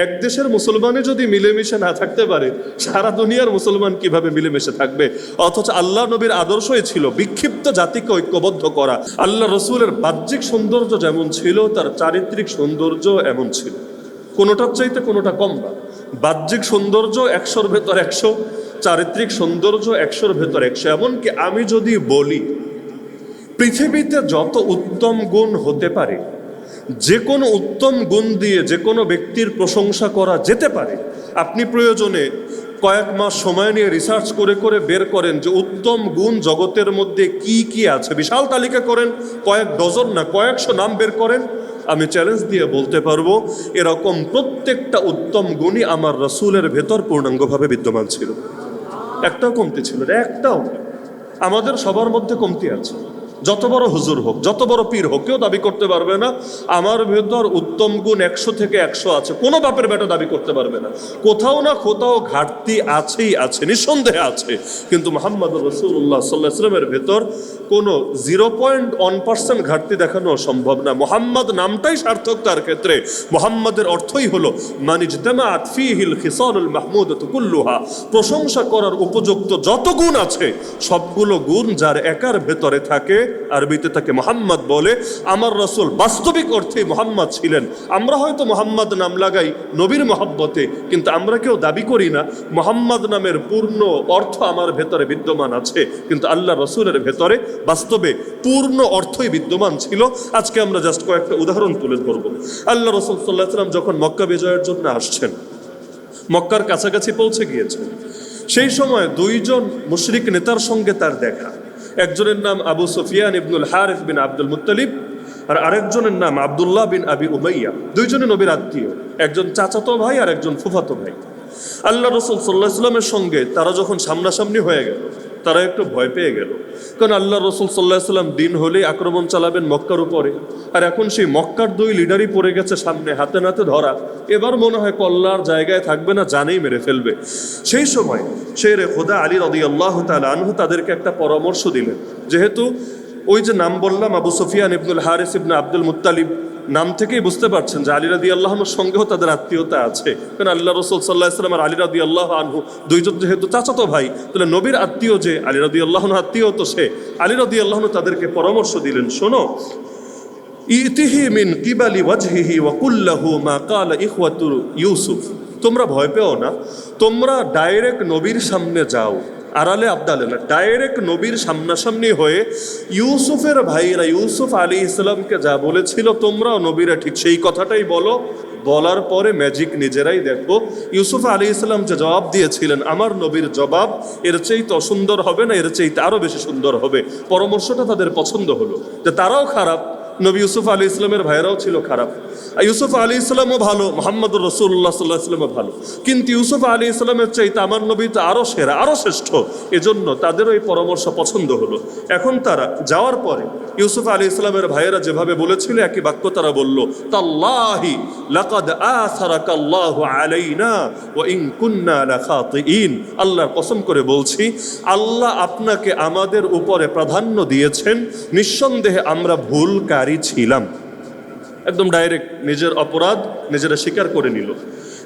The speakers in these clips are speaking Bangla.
এক দেশের মুসলমানই যদি মিলেমিশে না থাকতে পারে, সারা দুনিয়ার মুসলমান কিভাবে মিলেমিশে থাকবে? অথচ আল্লাহ নবীর আদর্শই ছিল বিক্ষিপ্ত জাতিকে ঐক্যবদ্ধ করা। আল্লাহ রসুলের বাহ্যিক সৌন্দর্য যেমন ছিল, তার চারিত্রিক সৌন্দর্য এমন ছিল, কোনোটার চাইতে কোনোটা কম না। বাহ্যিক সৌন্দর্য 100-র ভেতর 100, চারিত্রিক সৌন্দর্য 100-র ভেতর 100। এমনকি আমি যদি বলি পৃথিবীতে যত উত্তম গুণ হতে পারে, যে কোনো উত্তম গুণ দিয়ে যে কোনো ব্যক্তির প্রশংসা করা যেতে পারে, আপনি প্রয়োজনে কয়েক মাস সময় নিয়ে রিসার্চ করে করে বের করেন যে উত্তম গুণ জগতের মধ্যে কি কি আছে, বিশাল তালিকা করেন, কয়েক ডজন না কয়েকশো নাম বের করেন, আমি চ্যালেঞ্জ দিয়ে বলতে পারবো এরকম প্রত্যেকটা উত্তম গুণই আমার রাসূলের ভেতর পূর্ণাঙ্গভাবে বিদ্যমান ছিল। একটাও কমতি ছিল না, একটাও। আমাদের সবার মধ্যে কমতি আছে। যত বড় হুজুর হোক, যত বড় পীর হোক, কেউ দাবি করতে পারবে না আমার ভেতর উত্তম গুণ 100 থেকে 100 আছে। কোনো বাপের বেটা দাবি করতে পারবে না। কোথাও না কোথাও ঘাটতি আছেই আছে, নিঃসন্দেহে আছে। কিন্তু মুহাম্মদুর রাসূলুল্লাহ সাল্লাল্লাহু আলাইহি ওয়াসাল্লামের ভেতর কোনো 0.1% ঘাটতি দেখানো সম্ভব না। মুহাম্মদ নামটাই সার্থক তার ক্ষেত্রে। মুহাম্মদের অর্থই হলো মান ইজতামাআত ফীহিল খিসালুল মাহমুদাতু কুল্লুহা, প্রশংসা করার উপযুক্ত যত গুণ আছে সবগুলো গুণ যার একার ভেতরে থাকে, আরবিতে তাকে মুহাম্মদ বলে। আমার রাসূল বাস্তবিক অর্থে মুহাম্মদ ছিলেন। আমরা হয়তো মুহাম্মদ নাম লাগাই নবীর মহব্বতে, কিন্তু আমরা কেউ দাবি করি না মুহাম্মদ নামের পূর্ণ অর্থ আমার ভেতরে বিদ্যমান আছে। কিন্তু আল্লাহ রাসূলের ভেতরে বাস্তবে পূর্ণ অর্থই বিদ্যমান ছিল। আজকে আমরা জাস্ট কয়েকটা উদাহরণ তুলে ধরব। আল্লাহ রাসূল সাল্লাল্লাহু আলাইহি ওয়াসাল্লাম যখন মক্কা বিজয়ের জন্য আসছেন, মক্কার কাছাকাছি পৌঁছে গিয়েছেন, সেই সময় দুইজন মুশরিক নেতার সঙ্গে তার দেখা। একজনের নাম আবু সুফিয়ান ইবনুল হারিস বিন আব্দুল মুত্তালিব, আর আরেকজনের নাম আব্দুল্লাহ বিন আবি উমাইয়া। দুইজনে নবীর আত্মীয়, একজন চাচাতো ভাই আর একজন ফুফাতো ভাই। আল্লাহ রাসূল সাল্লাল্লাহু আলাইহি ওয়াসাল্লামের সঙ্গে তারা যখন সামনাসামনি হয়ে গেল, তারা একটু ভয় পেয়ে গেল। কারণ আল্লাহ রাসূল সাল্লাল্লাহু আলাইহি ওয়াসাল্লাম দিন হলেই আক্রমণ চালাবেন মক্কার উপরে, আর এখন সেই মক্কার দুই লিডারই পড়ে গেছে সামনে, হাতে নাতে ধরা। এবার মনে হয় কল্লার জায়গায় থাকবে না, জানেই মেরে ফেলবে। সেই সময় শেরে খোদা আলী রাদিয়াল্লাহু তাআলা আনহু তাদেরকে একটা পরামর্শ দিলেন। যেহেতু ওই যে নাম বললাম আবু সুফিয়ান ইবনুল হারিস ইবনে আব্দুল মুত্তালিব, নাম থেকেই বুঝতে পারছেন যে আলী রাদিয়াল্লাহু আনহুর সঙ্গেও তাদের আত্মীয়তা আছে। কারণ আল্লাহ রাসূল সাল্লাল্লাহু আলাইহি ওয়াসাল্লাম আর আলী রাদিয়াল্লাহু আনহু দুইজন যেহেতু চাচাতো ভাই, তাহলে নবীর আত্মীয় যে আলী রাদিয়াল্লাহু আনহু আত্মীয়, তো সে আলী রাদিয়াল্লাহু আনহু তাদেরকে পরামর্শ দিলেন, শোনো, ইতিহি মিন কিবালি ওয়াজহিহি ওয়া কুল্লাহু মা ক্বালা ইখওয়াতু ইউসুফ, তোমরা ভয় পেও না, তোমরা ডাইরেক্ট নবীর সামনে যাও, আড়ালে আবদালে না, ডাইরেক্ট নবীর সামনাসামনি হয়ে ইউসুফের ভাইরা ইউসুফ আলাইহিস সালামকে যা বলেছিল তোমরাও নবীরা ঠিক সেই কথাটাই বলো। বলার পরে ম্যাজিক নিজেরাই দেখো। ইউসুফ আলাইহিস সালাম যে জবাব দিয়েছিলেন, আমার নবীর জবাব এর চাইতে অসুন্দর হবে না, এর চাইতে আরো বেশি সুন্দর হবে। পরামর্শটা তাদের পছন্দ হলো, যে তারাও খারাপ, নবী ইউসুফ আলাইহিস সালামের ভাইরাও ছিল খারাপ। ইউসুফ আলাইহিস সালামও ভালো, মুহাম্মদুর রাসূলুল্লাহ সাল্লাল্লাহু আলাইহি ওয়াসাল্লামও ভালো, কিন্তু ইউসুফ আলাইহিস সালামের চাইতে আমার নবী তো আরো সেরা, আরো শ্রেষ্ঠ। এজন্য তাদেরও এই পরামর্শ পছন্দ হলো। এখন তারা যাওয়ার পরে ইউসুফ আলাইহিস সালামের ভাইয়েরা যেভাবে বলেছিল একই বাক্য তারা বলল, তাল্লাহি লাকাদ আসারাকাল্লাহু আলাইনা ওয়া ইন কুন্না লাখাতিইন, আল্লাহর কসম করে বলছি, আল্লাহ আপনাকে আমাদের উপরে প্রাধান্য দিয়েছেন, নিঃসন্দেহে আমরা ভুলকারী ছিলাম। একদম ডাইরেক্ট নিজের অপরাধ নিজেরা স্বীকার করে নিল।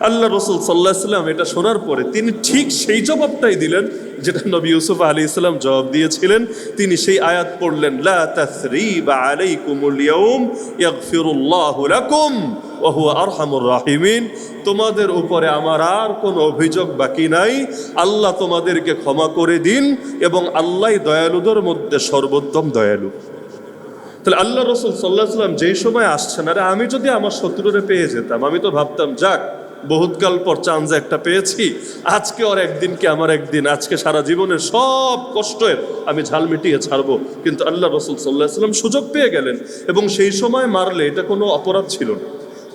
আল্লাহ রাসূল সাল্লাল্লাহু আলাইহি ওয়াসাল্লাম এটা শোনার পরে তিনি ঠিক সেই জবাবটাই দিলেন যেটা নবী ইউসুফ আলাইহিস সালাম জবাব দিয়েছিলেন। তিনি সেই আয়াত পড়লেন, লা তাসরিবা আলাইকুমুল ইয়াউম ইয়াগফিরুল্লাহু লাকুম ওয়া হুয়া আরহামুর রাহিমিন, তোমাদের উপরে আমার আর কোনো অভিযোগ বাকি নাই, আল্লাহ তোমাদেরকে ক্ষমা করে দিন, এবং আল্লাহই দয়ালুদের মধ্যে সর্বোত্তম দয়ালু। তাহলে আল্লাহ রাসূল সাল্লাল্লাহু আলাইহি ওয়াসাল্লাম যেই সময় আসছেন, আরে আমি যদি আমার শত্রুরে পেয়ে যেতাম, আমি তো ভাবতাম যাক বহুতকাল পর চান্স একটা পেয়েছি, আজকে ওর একদিন কি আমার একদিন, আজকে সারা জীবনের সব কষ্টের আমি ঝাল মিটিয়ে ছাড়বো। কিন্তু আল্লাহ রাসূল সাল্লাল্লাহু আলাইহি ওয়াসাল্লাম সুযোগ পেয়ে গেলেন, এবং সেই সময় মারলে এটা কোনো অপরাধ ছিল না।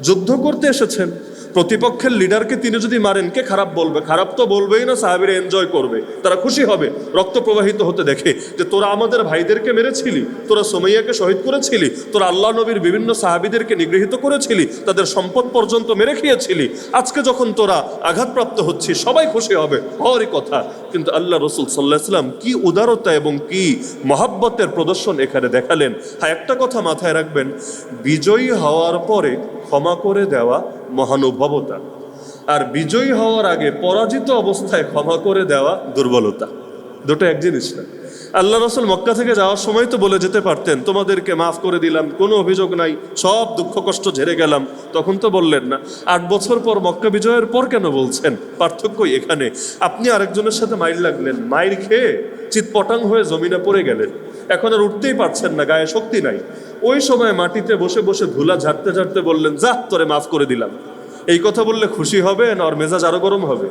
যুদ্ধ করতে এসেছেন, প্রতিপক্ষের লিডারকে তিনি যদি মারেন, কে খারাপ বলবে? খারাপ তো বলবেই না, সাহাবীরা এনজয় করবে, তারা খুশি হবে রক্ত প্রবাহিত হতে দেখে, যে তোরা আমাদের ভাইদেরকে মেরেছিলি, তোরা সুমাইয়াকে শহীদ করেছিলি, তোরা আল্লাহ নবীর বিভিন্ন সাহাবীদেরকে নিগৃহীত করেছিলি, তাদের সম্পদ পর্যন্ত মেরে খেয়েছিলি, আজকে যখন তোরা আঘাতপ্রাপ্ত হচ্ছিস সবাই খুশি হবে, হওয়ারই কথা। কিন্তু আল্লাহ রাসূল সাল্লাল্লাহু আলাইহি ওয়াসাল্লাম কি উদারতা এবং কি মহব্বতের প্রদর্শন এখানে দেখালেন। হ্যাঁ, একটা কথা মাথায় রাখবেন, বিজয়ী হওয়ার পরে ক্ষমা করে দেওয়া মহানুভবতা। আর বিজয়ী হওয়ার আগে পরাজিত অবস্থায় ক্ষমা করে দেওয়া দুর্বলতা, দুটো এক জিনিস না। আল্লাহ রাসূল মক্কা থেকে যাওয়ার সময় তো বলে যেতে পারতেন তোমাদেরকে মাফ করে দিলাম, কোনো অভিযোগ নাই, সব দুঃখ কষ্ট ঝেড়ে গেলাম, তখন তো বললেন না। 8 বছর পর মক্কা বিজয়ের পর কেন বলছেন? পার্থক্য এখানে। আপনি আরেকজনের সাথে মাইর লাগলেন, মাইর খেয়ে চিৎপটাং হয়ে জমিনে পড়ে গেলেন, এখন আর উঠতেই পারছেন না, গায়ে শক্তি নাই। ওই সময় মাটিতে বসে বসে ধুলা ঝাড়তে ঝাড়তে বললেন যা তোরে মাফ করে দিলাম, এই কথা বললে খুশি হবে না ওর মেজাজ আরো গরম হবে?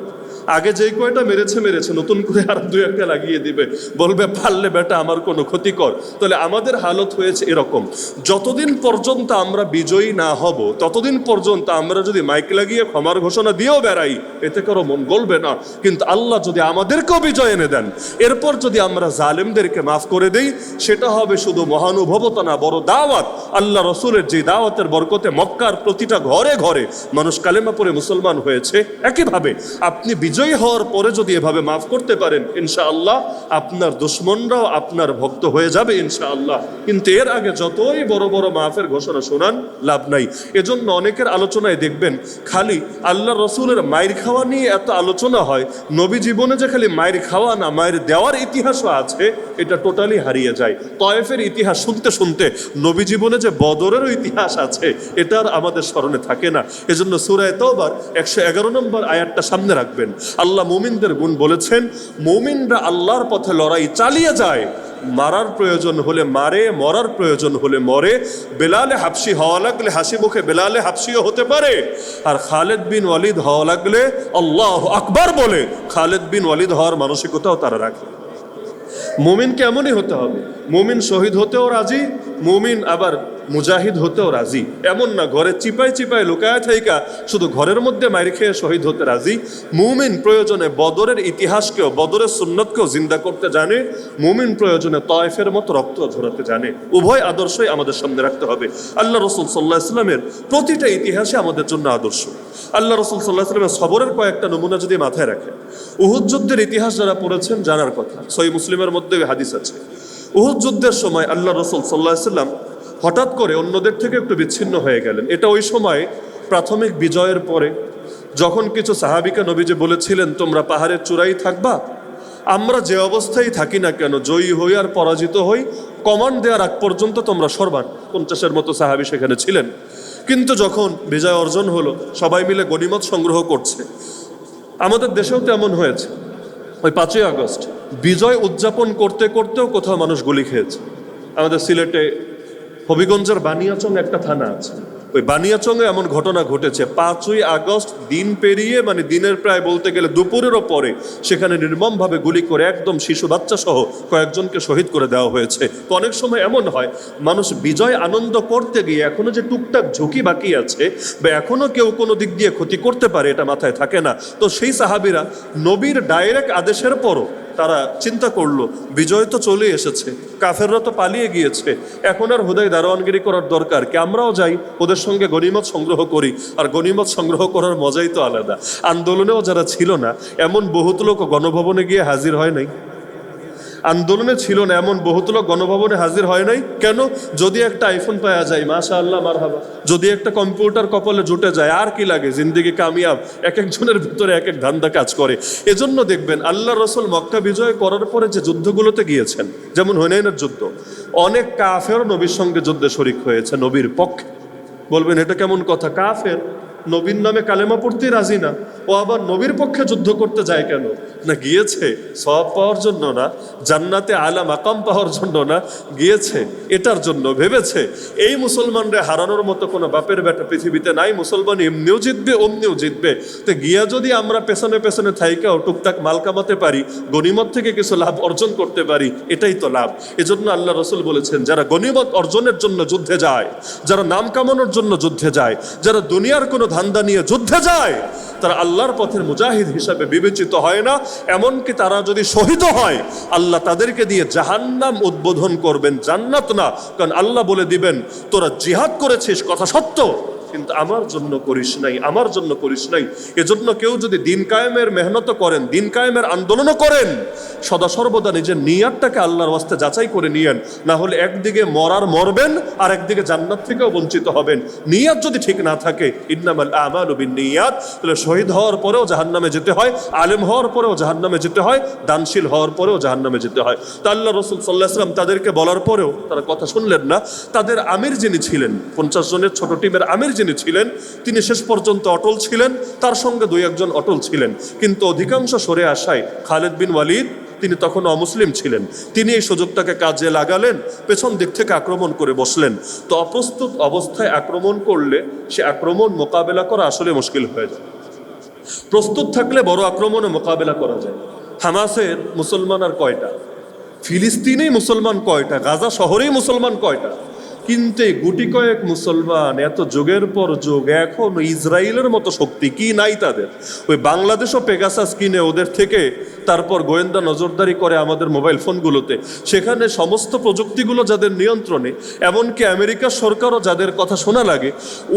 আগে যেই কয়টা মেরেছে নতুন করে আর 2-1টা লাগিয়ে দিবে, বলবে পারলে বেটা আমার কোনো ক্ষতি কর। তাহলে আমাদের হালত হয়েছে এরকম, যতদিন পর্যন্ত আমরা বিজয়ী না হব ততদিন পর্যন্ত আমরা যদি মাইক লাগিয়ে ক্ষমার ঘোষণা দিয়েও বেড়াই, এতে কারো মন গলবে না। কিন্তু আল্লাহ যদি আমাদেরকেও বিজয় এনে দেন, এরপর যদি আমরা জালেমদেরকে মাফ করে দেই, সেটা হবে শুধু মহানুভবতা না, বড় দাওয়াত। আল্লাহ রসুলের যে দাওয়াতের বরকতে মক্কার প্রতিটা ঘরে ঘরে মানুষ কালেমা পড়ে মুসলমান হয়েছে। একইভাবে আপনি বিজয়ী হওয়ার পরে যদি এভাবে মাফ করতে পারেন, ইনশাআল্লাহ আপনার দুশমনরাও আপনার ভক্ত হয়ে যাবে ইনশাআল্লাহ। কিন্তু এর আগে যতই বড় বড় মাফের ঘোষণা শোনান লাভ নাই। এজন্য অনেকের আলোচনায় দেখবেন খালি আল্লাহ রসুলের মায়ের খাওয়া নিয়ে এত আলোচনা হয়, নবী জীবনে যে খালি মায়ের খাওয়া না, মায়ের দেওয়ার ইতিহাসও আছে, এটা টোটালি হারিয়ে যায়। তয়েফের ইতিহাস শুনতে শুনতে নবী জীবনে যে বদরেরও ইতিহাস আছে এটা আর আমাদের স্মরণে থাকে না। এজন্য সূরা তাওবার 111 নম্বর আয়াতটা সামনে রাখবেন। আল্লাহ মুমিনদের গুণ বলেছেন, মুমিনরা আল্লাহর পথে লড়াই চালিয়ে যায়, মারার প্রয়োজন হলে মারে, মরার প্রয়োজন হলে মরে। বেলালে হাবশি হওয়া লাগলে হাসি মুখে বেলালে হাবশিও হতে পারে, আর খালেদ বিন ওয়ালিদ হওয়া লাগলে আল্লাহু আকবার বলে খালেদ বিন ওয়ালিদ হওয়ার মানসিকতাও তারা রাখে। মুমিন কেমনই হতে হবে, মুমিন শহীদ হতেও রাজি, মুমিন আবার মুজাহিদ হতেও রাজি। এমন না ঘরে চিপায় চিপায় লুকায় থাইকা শুধু ঘরের মধ্যে মাইর খেয়ে শহীদ হতে রাজি। মুমিন প্রয়োজনে বদরের ইতিহাসকেও, বদরের সুন্নতকেও জিন্দা করতে জানে, মুমিন প্রয়োজনে তয়েফের মতো রক্ত ঝরাতে জানে। উভয় আদর্শই আমাদের সামনে রাখতে হবে। আল্লাহ রসুল সাল্লাল্লাহু আলাইহি ওয়াসাল্লামের প্রতিটা ইতিহাসে আমাদের জন্য আদর্শ। আল্লাহ রসুল সাল্লাল্লাহু আলাইহি ওয়াসাল্লামের সবরের কয়েকটা নমুনা যদি মাথায় রাখেন, উহুদ যুদ্ধের ইতিহাস যারা পড়েছেন জানার কথা, সহিহ মুসলিমের মধ্যে হাদিস আছে। উহুদ যুদ্ধের সময় আল্লাহ রসুল সাল্লাল্লাহু আলাইহি ওয়াসাল্লাম হঠাৎ করে অন্যদের থেকে একটু বিচ্ছিন্ন হয়ে গেলেন। এটা ওই সময় প্রাথমিক বিজয়ের পরে, যখন কিছু সাহাবিকা নবীজি বলেছিলেন তোমরা পাহাড়ের চূড়াই থাকবা, আমরা যে অবস্থায় থাকি না কেন, জয়ী হই আর পরাজিত হই, কমান্ড দেওয়ার আগ পর্যন্ত তোমরা সরবান। 50-এর মতো সাহাবি সেখানে ছিলেন। কিন্তু যখন বিজয় অর্জন হলো, সবাই মিলে গনিমত সংগ্রহ করছে। আমাদের দেশেও তেমন হয়েছে। ওই 5ই আগস্ট বিজয় উদযাপন করতে করতেও কোথাও মানুষ গুলি খেয়েছে। আমাদের সিলেটে হবিগঞ্জের বানিয়াচং একটা থানা আছে, ওই বানিয়াচংয়ে এমন ঘটনা ঘটেছে। 5ই আগস্ট দিন পেরিয়ে, মানে দিনের প্রায় বলতে গেলে দুপুরেরও পরে, সেখানে নির্মমভাবে গুলি করে একদম শিশু বাচ্চা সহ কয়েকজনকে শহীদ করে দেওয়া হয়েছে। তো অনেক সময় এমন হয় মানুষ বিজয় আনন্দ করতে গিয়ে এখনো যে টুকটাক ঝুঁকি বাকি আছে, বা এখনো কেউ কোনো দিক দিয়ে ক্ষতি করতে পারে, এটা মাথায় থাকে না। তো সেই সাহাবিরা নবীর ডাইরেক্ট আদেশের পরও তারা চিন্তা করলো বিজয় তো চলে এসেছে, কাফেররা তো পালিয়ে গিয়েছে, এখন আর হুদাই দারোয়ানগিরি করার দরকার কি, আমরাও যাই ওদের সঙ্গে গনিমত সংগ্রহ করি। আর গনিমত সংগ্রহ করার মজাই তো আলাদা। আন্দোলনেও যারা ছিল না এমন বহুত লোক গণভবনে গিয়ে হাজির হয় নাই। আন্দোলনে ছিল না এমন বহুত লোক গণভবনে হাজির হয় নাই কেন? যদি একটা আইফোন পাওয়া যায় মাশাআল্লাহ মারহাবা, যদি একটা কম্পিউটার কপালে জুটে যায়, আর কি লাগে, জিন্দেগি কামিয়াব। এক একজনের ভিতরে এক এক ধান্দা কাজ করে। এজন্য দেখবেন আল্লাহ রসুল মক্কা বিজয় করার পরে যে যুদ্ধগুলোতে গিয়েছেন, যেমন হুনাইনের যুদ্ধ, অনেক কাফের নবীর সঙ্গে যুদ্ধে শরিক হয়েছে নবীর পক্ষে। বলবেন এটা কেমন কথা, কাফের নবীর নামে কালেমা পড়তে রাজি না, ও আবার নবীর পক্ষে যুদ্ধ করতে যায় কেন? না গিয়েছে সওয়াব পাওয়ার জন্য না, জান্নাতে আলা মাকাম পাওয়ার জন্য না, গিয়েছে এটার জন্য। ভেবেছে এই মুসলমানরা হারানোর মতো কোনো বাপের বেটা পৃথিবীতে নাই, মুসলমান এমনিও জিতবে অমনিও জিতবে। তো গিয়া যদি আমরা পেছনে পেছনে থাইকাও টুকটাক মাল কামাতে পারি, গনিমত থেকে কিছু লাভ অর্জন করতে পারি, এটাই তো লাভ। এজন্য আল্লাহ রসুল বলেছেন যারা গনিমত অর্জনের জন্য যুদ্ধে যায়, যারা নাম কামানোর জন্য যুদ্ধে যায়, যারা দুনিয়ার কোনো ধান্দা নিয়ে যুদ্ধে যায়, তারা আল্লাহর পথের মুজাহিদ হিসাবে বিবেচিত হয় না। এমনকি তারা যদি শহীদ হয়, আল্লাহ তাদেরকে দিয়ে জাহান্নাম উদ্বোধন করবেন, জান্নাত না। কারণ আল্লাহ বলে দিবেন তোরা জিহাদ করেছিস কথা সত্য, কিন্তু আমার জন্য করিস নাই, আমার জন্য করিস নাই। এজন্য কেউ যদি দিন কায়েমের মেহনত করেন, দিন কায়েমের আন্দোলনও করেন, সদা সর্বদা নিজের নিয়াতটাকে আল্লাহর ওয়াস্তে যাচাই করে নিয়েন, না হলে একদিকে মরবেন আর একদিকে জান্নাত থেকেও বঞ্চিত হবেন। নিয়াত যদি ঠিক না থাকে, ইন্নামাল আমালু বিন্নিয়াত, তাহলে শহীদ হওয়ার পরেও জাহান্নামে যেতে হয়, আলেম হওয়ার পরেও জাহান্নামে যেতে হয়, দানশীল হওয়ার পরেও জাহান্নামে যেতে হয়। তা আল্লাহ রাসূল সাল্লাল্লাহু আলাইহি ওয়াসাল্লাম তাদেরকে বলার পরেও তারা কথা শুনলেন না। তাদের আমির যিনি ছিলেন, 50 জনের ছোট টিমের আমির যিনি ছিলেন, তিনি শেষ পর্যন্ত অটল ছিলেন, তার সঙ্গে 2-1 জন অটল ছিলেন। কিন্তু অধিকাংশ সরে আসায় খালিদ বিন ওয়ালিদ, তিনি তখন অমুসলিম ছিলেন, তিনি এই সুযোগটাকে কাজে লাগালেন, পেছন দিক থেকে আক্রমণ করে বসলেন। তো অপ্রস্তুত অবস্থায় আক্রমণ করলে সে আক্রমণ মোকাবেলা করা আসলে মুশকিল হয়ে যায়। প্রস্তুত থাকলে বড় আক্রমণে মোকাবেলা করা যায়। হামাসের মুসলমান আর কয়টা? ফিলিস্তিনেই মুসলমান কয়টা? গাজা শহরেই মুসলমান কয়টা? কিন্তু এই গুটি কয়েক মুসলমান এত যুগের পর যুগ এখন ইসরায়েলের মতো শক্তি কি নাই তাদের? ওই বাংলাদেশও পেগাসাস কিনে ওদের থেকে, তারপর গোয়েন্দা নজরদারি করে আমাদের মোবাইল ফোনগুলোতে, সেখানে সমস্ত প্রযুক্তিগুলো যাদের নিয়ন্ত্রণে, এমনকি আমেরিকার সরকারও যাদের কথা শোনা লাগে,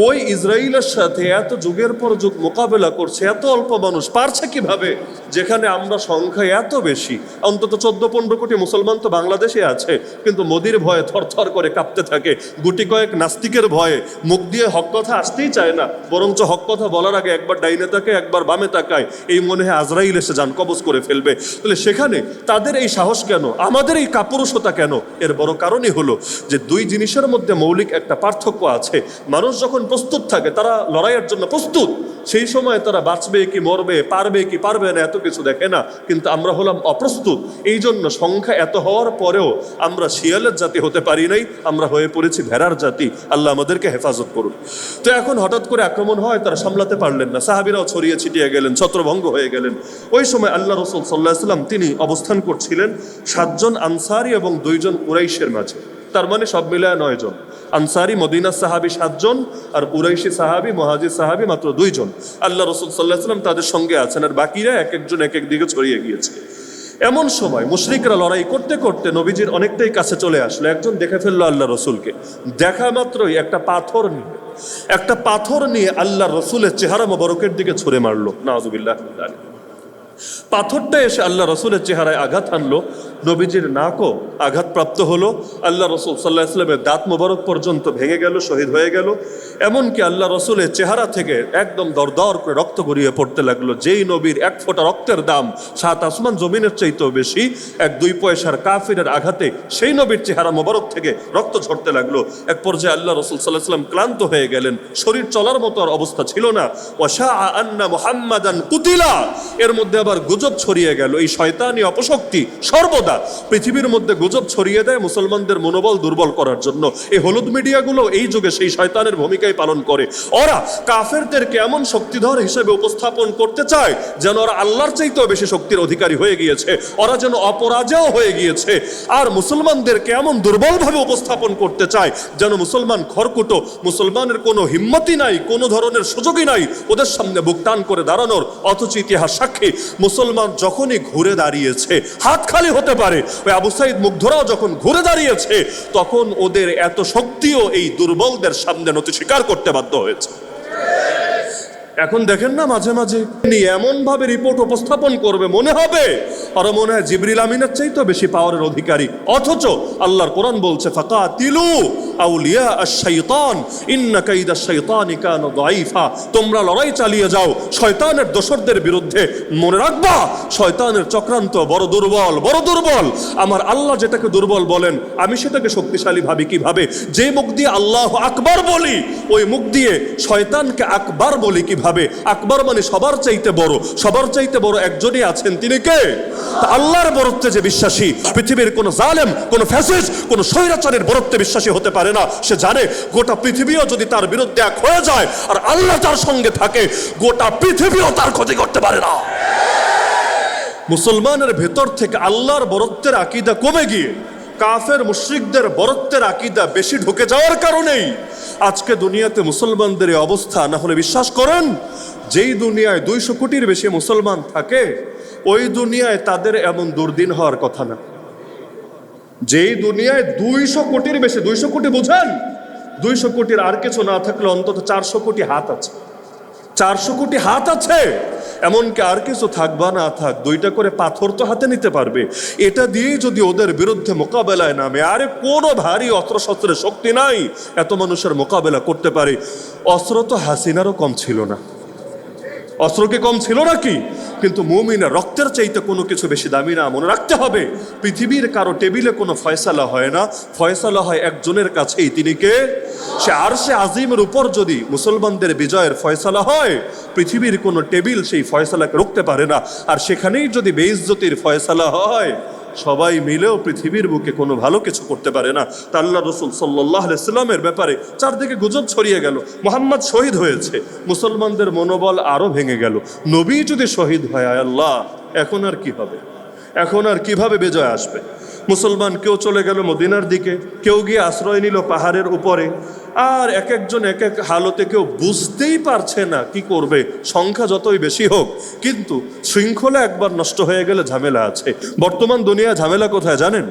ওই ইসরায়েলের সাথে এত যুগের পর যুগ মোকাবেলা করছে, এত অল্প মানুষ পারছে কিভাবে? যেখানে আমরা সংখ্যায় এত বেশি, অন্তত 14-15 কোটি মুসলমান তো বাংলাদেশে আছে, কিন্তু মোদির ভয়ে থরথর করে কাঁপতে থাকে, গুটি কয়েক নাস্তিকের ভয়ে মুখ দিয়ে হক কথা আসতেই চায় না, বরঞ্চ হক কথা বলার আগে একবার ডাইনে তাকায় একবার বামে তাকায়, এই মনে হয় আজরাইল এসে যান কবজ করে ফেলবে। তাহলে সেখানে তাদের এই সাহস কেন, আমাদের এই কাপুরুষতা কেন? এর বড় কারণই হলো যে দুই জিনিসের মধ্যে মৌলিক একটা পার্থক্য আছে। মানুষ যখন প্রস্তুত থাকে, তারা লড়াইয়ের জন্য প্রস্তুত, সেই সময় তারা বাঁচবে কি মরবে, পারবে কি পারবে না, এত কিছু দেখে না। কিন্তু আমরা হলাম অপ্রস্তুত, এই জন্য সংখ্যা এত হওয়ার পরেও আমরা শিয়ালের জাতি হতে পারি নাই, আমরা হয়ে পড়েছি ভেড়ার জাতি। আল্লাহ আমাদেরকে হেফাজত করুন। তো এখন হঠাৎ করে আক্রমণ হয়, তারা সামলাতে পারলেন না, সাহাবীরাও ছড়িয়ে ছিটিয়ে গেলেন, ছত্রভঙ্গ হয়ে গেলেন। ওই সময় আল্লাহ রাসূল সাল্লাল্লাহু আলাইহি ওয়াসাল্লাম তিনি অবস্থান করছিলেন 7 জন আনসারী এবং 2 জন কুরাইশের মাঝে, তার মানে সব মিলায় 9 জন। আনসারি মদিনার সাহাবী 7 জন, আর কুরাইশি সাহাবী মুহাজির সাহাবী মাত্র 2 জন। আল্লাহ রাসূল সাল্লাল্লাহু আলাইহি ওয়াসাল্লাম তাদের সঙ্গে আছেন, আর বাকিরা এক একজন এক এক দিকে ছড়িয়ে গিয়েছে। এমন সময় মুশরিকরা লড়াই করতে করতে নবীজির অনেকটাই কাছে চলে আসলো। একজন দেখে ফেললো আল্লাহ রসুলকে, দেখা মাত্রই একটা পাথর নিয়ে আল্লাহ রসুলের চেহারা মোবারকের দিকে ছুঁড়ে মারলো, নাউযুবিল্লাহ। পাথরটা এসে আল্লাহ রসুলের চেহারায় আঘাত আনলো, নবীজির নাকও আঘাতপ্রাপ্ত হলো, আল্লাহ রসুল সাল্লাল্লাহু আলাইহি ওয়াসাল্লামের দাঁত মোবারক পর্যন্ত ভেঙে গেল, শহীদ হয়ে গেল। এমনকি আল্লাহ রসুলের চেহারা থেকে একদম দরদর করে রক্ত গড়িয়ে পড়তে লাগলো। যেই নবীর 1 ফোঁটা রক্তের দাম 7 আসমান জমিনের চাইতেও বেশি, 1-2 পয়সার কাফিরের আঘাতে সেই নবীর চেহারা মোবারক থেকে রক্ত ঝরতে লাগলো। এক পর্যায়ে আল্লাহ রসুল সাল্লাল্লাহু আলাইহি ওয়াসাল্লাম ক্লান্ত হয়ে গেলেন, শরীর চলার মতো আর অবস্থা ছিল না। ওয়াশাআ আন্না মুহাম্মাদান কুতিলা, এর মধ্যে আবার গুজব ছড়িয়ে গেল। এই শয়তানি অপশক্তি সর্বদা পৃথিবীর মধ্যে গুজব ছড়িয়ে দেয় মুসলমানদের মনোবল দুর্বল করার জন্য। এই হলুদ মিডিয়াগুলো এই যুগে সেই শয়তানের ভূমিকাই পালন করে। ওরা কাফেরদেরকে এমন শক্তিধর হিসেবে উপস্থাপন করতে চায় যেন ওরা আল্লাহর চাইতেও বেশি শক্তির অধিকারী হয়ে গিয়েছে, ওরা যেন অপরাজেয় হয়ে গিয়েছে। আর মুসলমানদেরকে এমন দুর্বলভাবে উপস্থাপন করতে চায় যেন মুসলমান খড়কুটো, মুসলমানের কোনো হিম্মতই নাই, কোনো ধরনের সুযোগই নাই ওদের সামনে বুক টান করে দাঁড়ানোর। অথচ ইতিহাস সাক্ষী, মুসলমান যখনই ঘুরে দাঁড়িয়েছে, হাত খালি হতে পারে, ওই আবু সাইদ মুগ্ধরাও যখন ঘুরে দাঁড়িয়েছে, তখন ওদের এত শক্তিও এই দুর্বলদের সামনে নতি স্বীকার করতে বাধ্য হয়েছে। এখন দেখেন না, মাঝে মাঝে এমন ভাবে রিপোর্ট উপস্থাপন করবে মনে হবে আরো মনে হয় জিবরিল আমিনের চাইতে বেশি পাওয়ারের অধিকারী। অথচ আল্লাহর কোরআন বলছে ফাকাতিলু আউলিয়া আশ-শাইতান ইন্না কাইদাশ শাইতানি কানা দাঈফা, তোমরা লড়াই চালিয়ে যাও শয়তানের দোসরদের বিরুদ্ধে। মনে রাখবা, শয়তানের চক্রান্ত বড় দুর্বল, বড় দুর্বল। আমার আল্লাহ যেটাকে দুর্বল বলেন, আমি সেটাকে শক্তিশালী ভাবি কিভাবে? যে মুখ দিয়ে আল্লাহু আকবার বলি, ওই মুখ দিয়ে শয়তানকে আকবার বলি কিভাবে? আকবর মানে সবার চাইতে বড়, সবার চাইতে বড় একজনই আছেন, তিনি কে? আল্লাহর বরত্বে যে বিশ্বাসী, পৃথিবীর কোন জালেম, কোন ফ্যাসিস্ট, কোন স্বৈরাচারের বরত্বে বিশ্বাসী হতে পারে না। সে জানে গোটা পৃথিবীও যদি তার বিরুদ্ধে এক হয়ে যায় আর আল্লাহ তার সঙ্গে থাকে, গোটা পৃথিবীও তার ক্ষতি করতে পারে না। মুসলমানের ভেতর থেকে আল্লাহর বরত্বের আকীদা কমে গিয়ে কাফের মুশরিকদের বরত্বের আকীদা বেশি ঢুকে যাওয়ার কারণেই আজকে দুনিয়াতে মুসলমানদের এই অবস্থা। না হলে বিশ্বাস করেন, যেই দুনিয়ায় 200 কোটির বেশি মুসলমান থাকে, ওই দুনিয়ায় তাদের এমন দুর্দিন হওয়ার কথা না। যেই দুনিয়ায় 200 কোটির বেশি, 200 কোটি বুঝেন, 200 কোটির আর কিছু না থাকলে অন্তত 400 কোটি হাত আছে, 400 কোটি হাত আছে। এমনকি আর কিছু থাকবা না থাক, 2টা করে পাথর তো হাতে নিতে পারবে। এটা দিয়েই যদি ওদের বিরুদ্ধে মোকাবেলায় নামে, আরে কোনো ভারী অস্ত্রশস্ত্রের শক্তি নাই এত মানুষের মোকাবেলা করতে পারে। অস্ত্র তো হাসিনারও কম ছিল না, অস্ত্র কি কম ছিল নাকি? কিন্তু মুমিনের রক্তের চাইতে কোনো কিছু বেশি দামি না। মনে রাখতে হবে, পৃথিবীর কারো টেবিলে কোনো ফয়সালা হয় না, ফয়সালা হয় একজনের কাছেই। তিনি কে? সে আরশে আজিমের উপর যদি মুসলমানদের বিজয়ের ফয়সালা হয়, পৃথিবীর কোনো টেবিল সেই ফয়সালাকে রুখতে পারে না। আর সেখানেই যদি বেইজ্জতির ফয়সালা হয়, সবাই মিলেও পৃথিবীর বুকে কোনো ভালো কিছু করতে পারে না। তা আল্লাহ রসুল সাল্লাল্লাহু আলাইহি সাল্লামের ব্যাপারে চারদিকে গুজব ছড়িয়ে গেল, মুহাম্মদ শহীদ হয়েছে, মুসলমানদের মনোবল আরো ভেঙে গেল। নবী যদি শহীদ হয়, আল্লাহ এখন আর কি হবে? এখন আর কিভাবে বিজয় আসবে? মুসলমান কেউ চলে গেল মদিনার দিকে, কেউ গিয়ে আশ্রয় নিল পাহাড়ের উপরে। আর এক একজন এক এক হালতে, কেউ বুঝতেই পারছে না কি করবে। সংখ্যা যতই বেশি হোক, কিন্তু শৃঙ্খলা একবার নষ্ট হয়ে গেলে ঝামেলা আছে। বর্তমান দুনিয়া ঝামেলা কোথায় জানেন?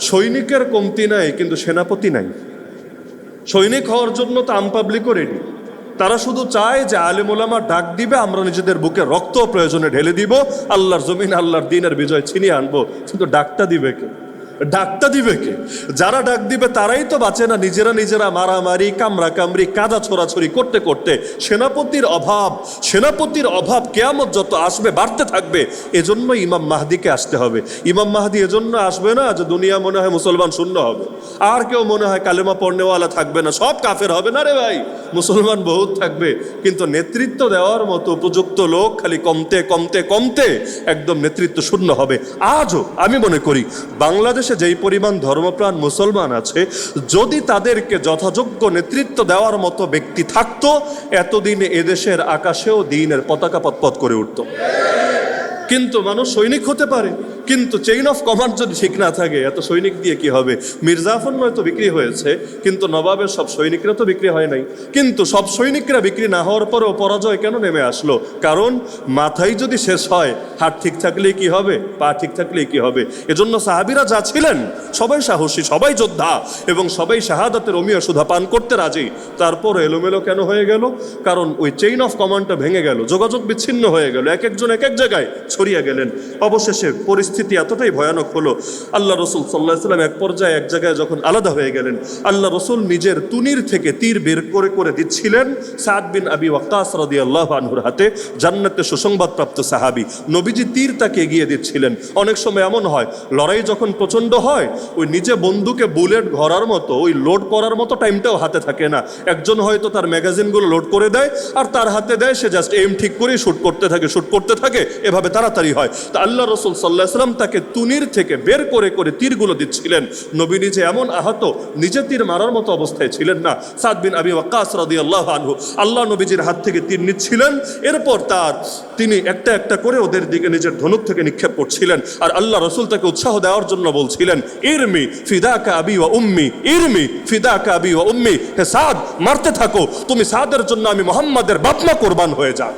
সৈনিকের কমতি নাই, কিন্তু সেনাপতি নাই। সৈনিক হওয়ার জন্য তো আম পাবলিকও রেডি। তারা শুধু চায় যে আলেম ওলামা ডাক দিবে, আমরা নিজেদের বুকে রক্ত প্রয়োজনে ঢেলে দিব, আল্লাহর জমিন আল্লাহর দিনের বিজয় ছিনিয়ে আনবো। কিন্তু ডাকটা দিবে কে? ডাকটা দিবে কে? যারা ডাক দিবে তারাই তো বাঁচে না, নিজেরা মারামারি, কামড়া কামড়ি, কাদা ছোড়াছড়ি করতে করতে। সেনাপতির অভাব কিয়ামত যত আসবে বাড়তে থাকবে। এজন্য ইমাম মাহদিকে আসতে হবে। ইমাম মাহদি এজন্য আসবে না যে দুনিয়া মনে হয় মুসলমান শূন্য হবে, আর কেউ মনে হয় কালেমা পড়নেওয়ালা থাকবে না, সব কাফের হবে না রে ভাই, মুসলমান বহুত থাকবে। কিন্তু নেতৃত্ব দেওয়ার মতো উপযুক্ত লোক খালি কমতে কমতে কমতে একদম নেতৃত্ব শূন্য হবে। আজও আমি মনে করি বাংলাদেশ যেই পরিমাণ ধর্মপ্রাণ মুসলমান আছে, যদি তাদেরকে যথাযোগ্য নেতৃত্ব দেওয়ার মতো ব্যক্তি থাকতো, এতদিনে এদেশের আকাশেও দ্বীনের পতাকা পতপত করে উঠত। কিন্তু মানুষ সৈনিক হতে পারে, কিন্তু চেইন অফ কমান্ড যদি ঠিক না থাকে, এত সৈনিক দিয়ে কি হবে? মির্জাফর নয়তো বিক্রি হয়েছে, কিন্তু নবাবের সব সৈনিকরা তো বিক্রি হয় নাই। কিন্তু সব সৈনিকরা বিক্রি না হওয়ার পরেও পরাজয় কেন নেমে আসলো? কারণ মাথায় যদি শেষ হয়, হাত ঠিক থাকলেই কি হবে, পা ঠিক থাকলেই কি হবে? এজন্য সাহাবীরা যা ছিলেন সবাই সাহসী, সবাই যোদ্ধা, এবং সবাই শাহাদাতের অমিয়া সুধা পান করতে রাজি। তারপর এলোমেলো কেন হয়ে গেল? কারণ ওই চেইন অফ কমান্ডটা ভেঙে গেল, যোগাযোগ বিচ্ছিন্ন হয়ে গেল, এক একজন এক এক জায়গায় ছড়িয়ে গেলেন। অবশেষে পরিস্থিতি এতটাই ভয়ানক হলো, আল্লাহ রসুল সাল্লাল্লাহু আলাইহি ওয়াসাল্লাম এক পর্যায়ে এক জায়গায় যখন আলাদা হয়ে গেলেন, আল্লাহ রসুল নিজের তুনির থেকে তীর বের করে করে দিচ্ছিলেন সাদ বিন আবি ওয়াক্কাস রাদিয়াল্লাহু আনহুর হাতে, জান্নাতে সুসংবাদপ্রাপ্ত সাহাবী। নবীজি তীর তাকে এগিয়ে দিচ্ছিলেন। অনেক সময় এমন হয়, লড়াই যখন প্রচণ্ড হয়, ওই নিজে বন্দুকে বুলেট ভরার মতো, ওই লোড করার মতো টাইমটাও হাতে থাকে না। একজন হয়তো তার ম্যাগাজিনগুলো লোড করে দেয়, আর তার হাতে দেয়, সে জাস্ট এম ঠিক করে শুট করতে থাকে, এভাবে তাড়াতাড়ি হয়। তা আল্লাহ রসুল সাল্লাল্লাহু আলাইহি ওয়াসাল্লাম তাকে তুনির থেকে বের করে করে তীরগুলো দিচ্ছিলেন। নবী নিজে এমন আহত, নিজে তীর মারার মতো অবস্থায় ছিলেন না। সাদ বিন আবি ওয়াক্কাস রাদিয়াল্লাহু আনহু আল্লাহ নবীজির হাত থেকে তীর নিচ্ছিলেন, এরপর তিনি একটা একটা করে ওদের দিকে নিজের ধনুক থেকে নিক্ষেপ করছিলেন। আর আল্লাহ রসুল তাকে উৎসাহ দেওয়ার জন্য বলছিলেন, ইরমি ফিদাকা আবি ওয়া উম্মি, ইরমি ফিদাকা আবি ওয়া উম্মি, হে সাদ, মারতে থাকো, তুমি সাদের জন্য আমি মুহাম্মাদের বাপমা কোরবান হয়ে যান।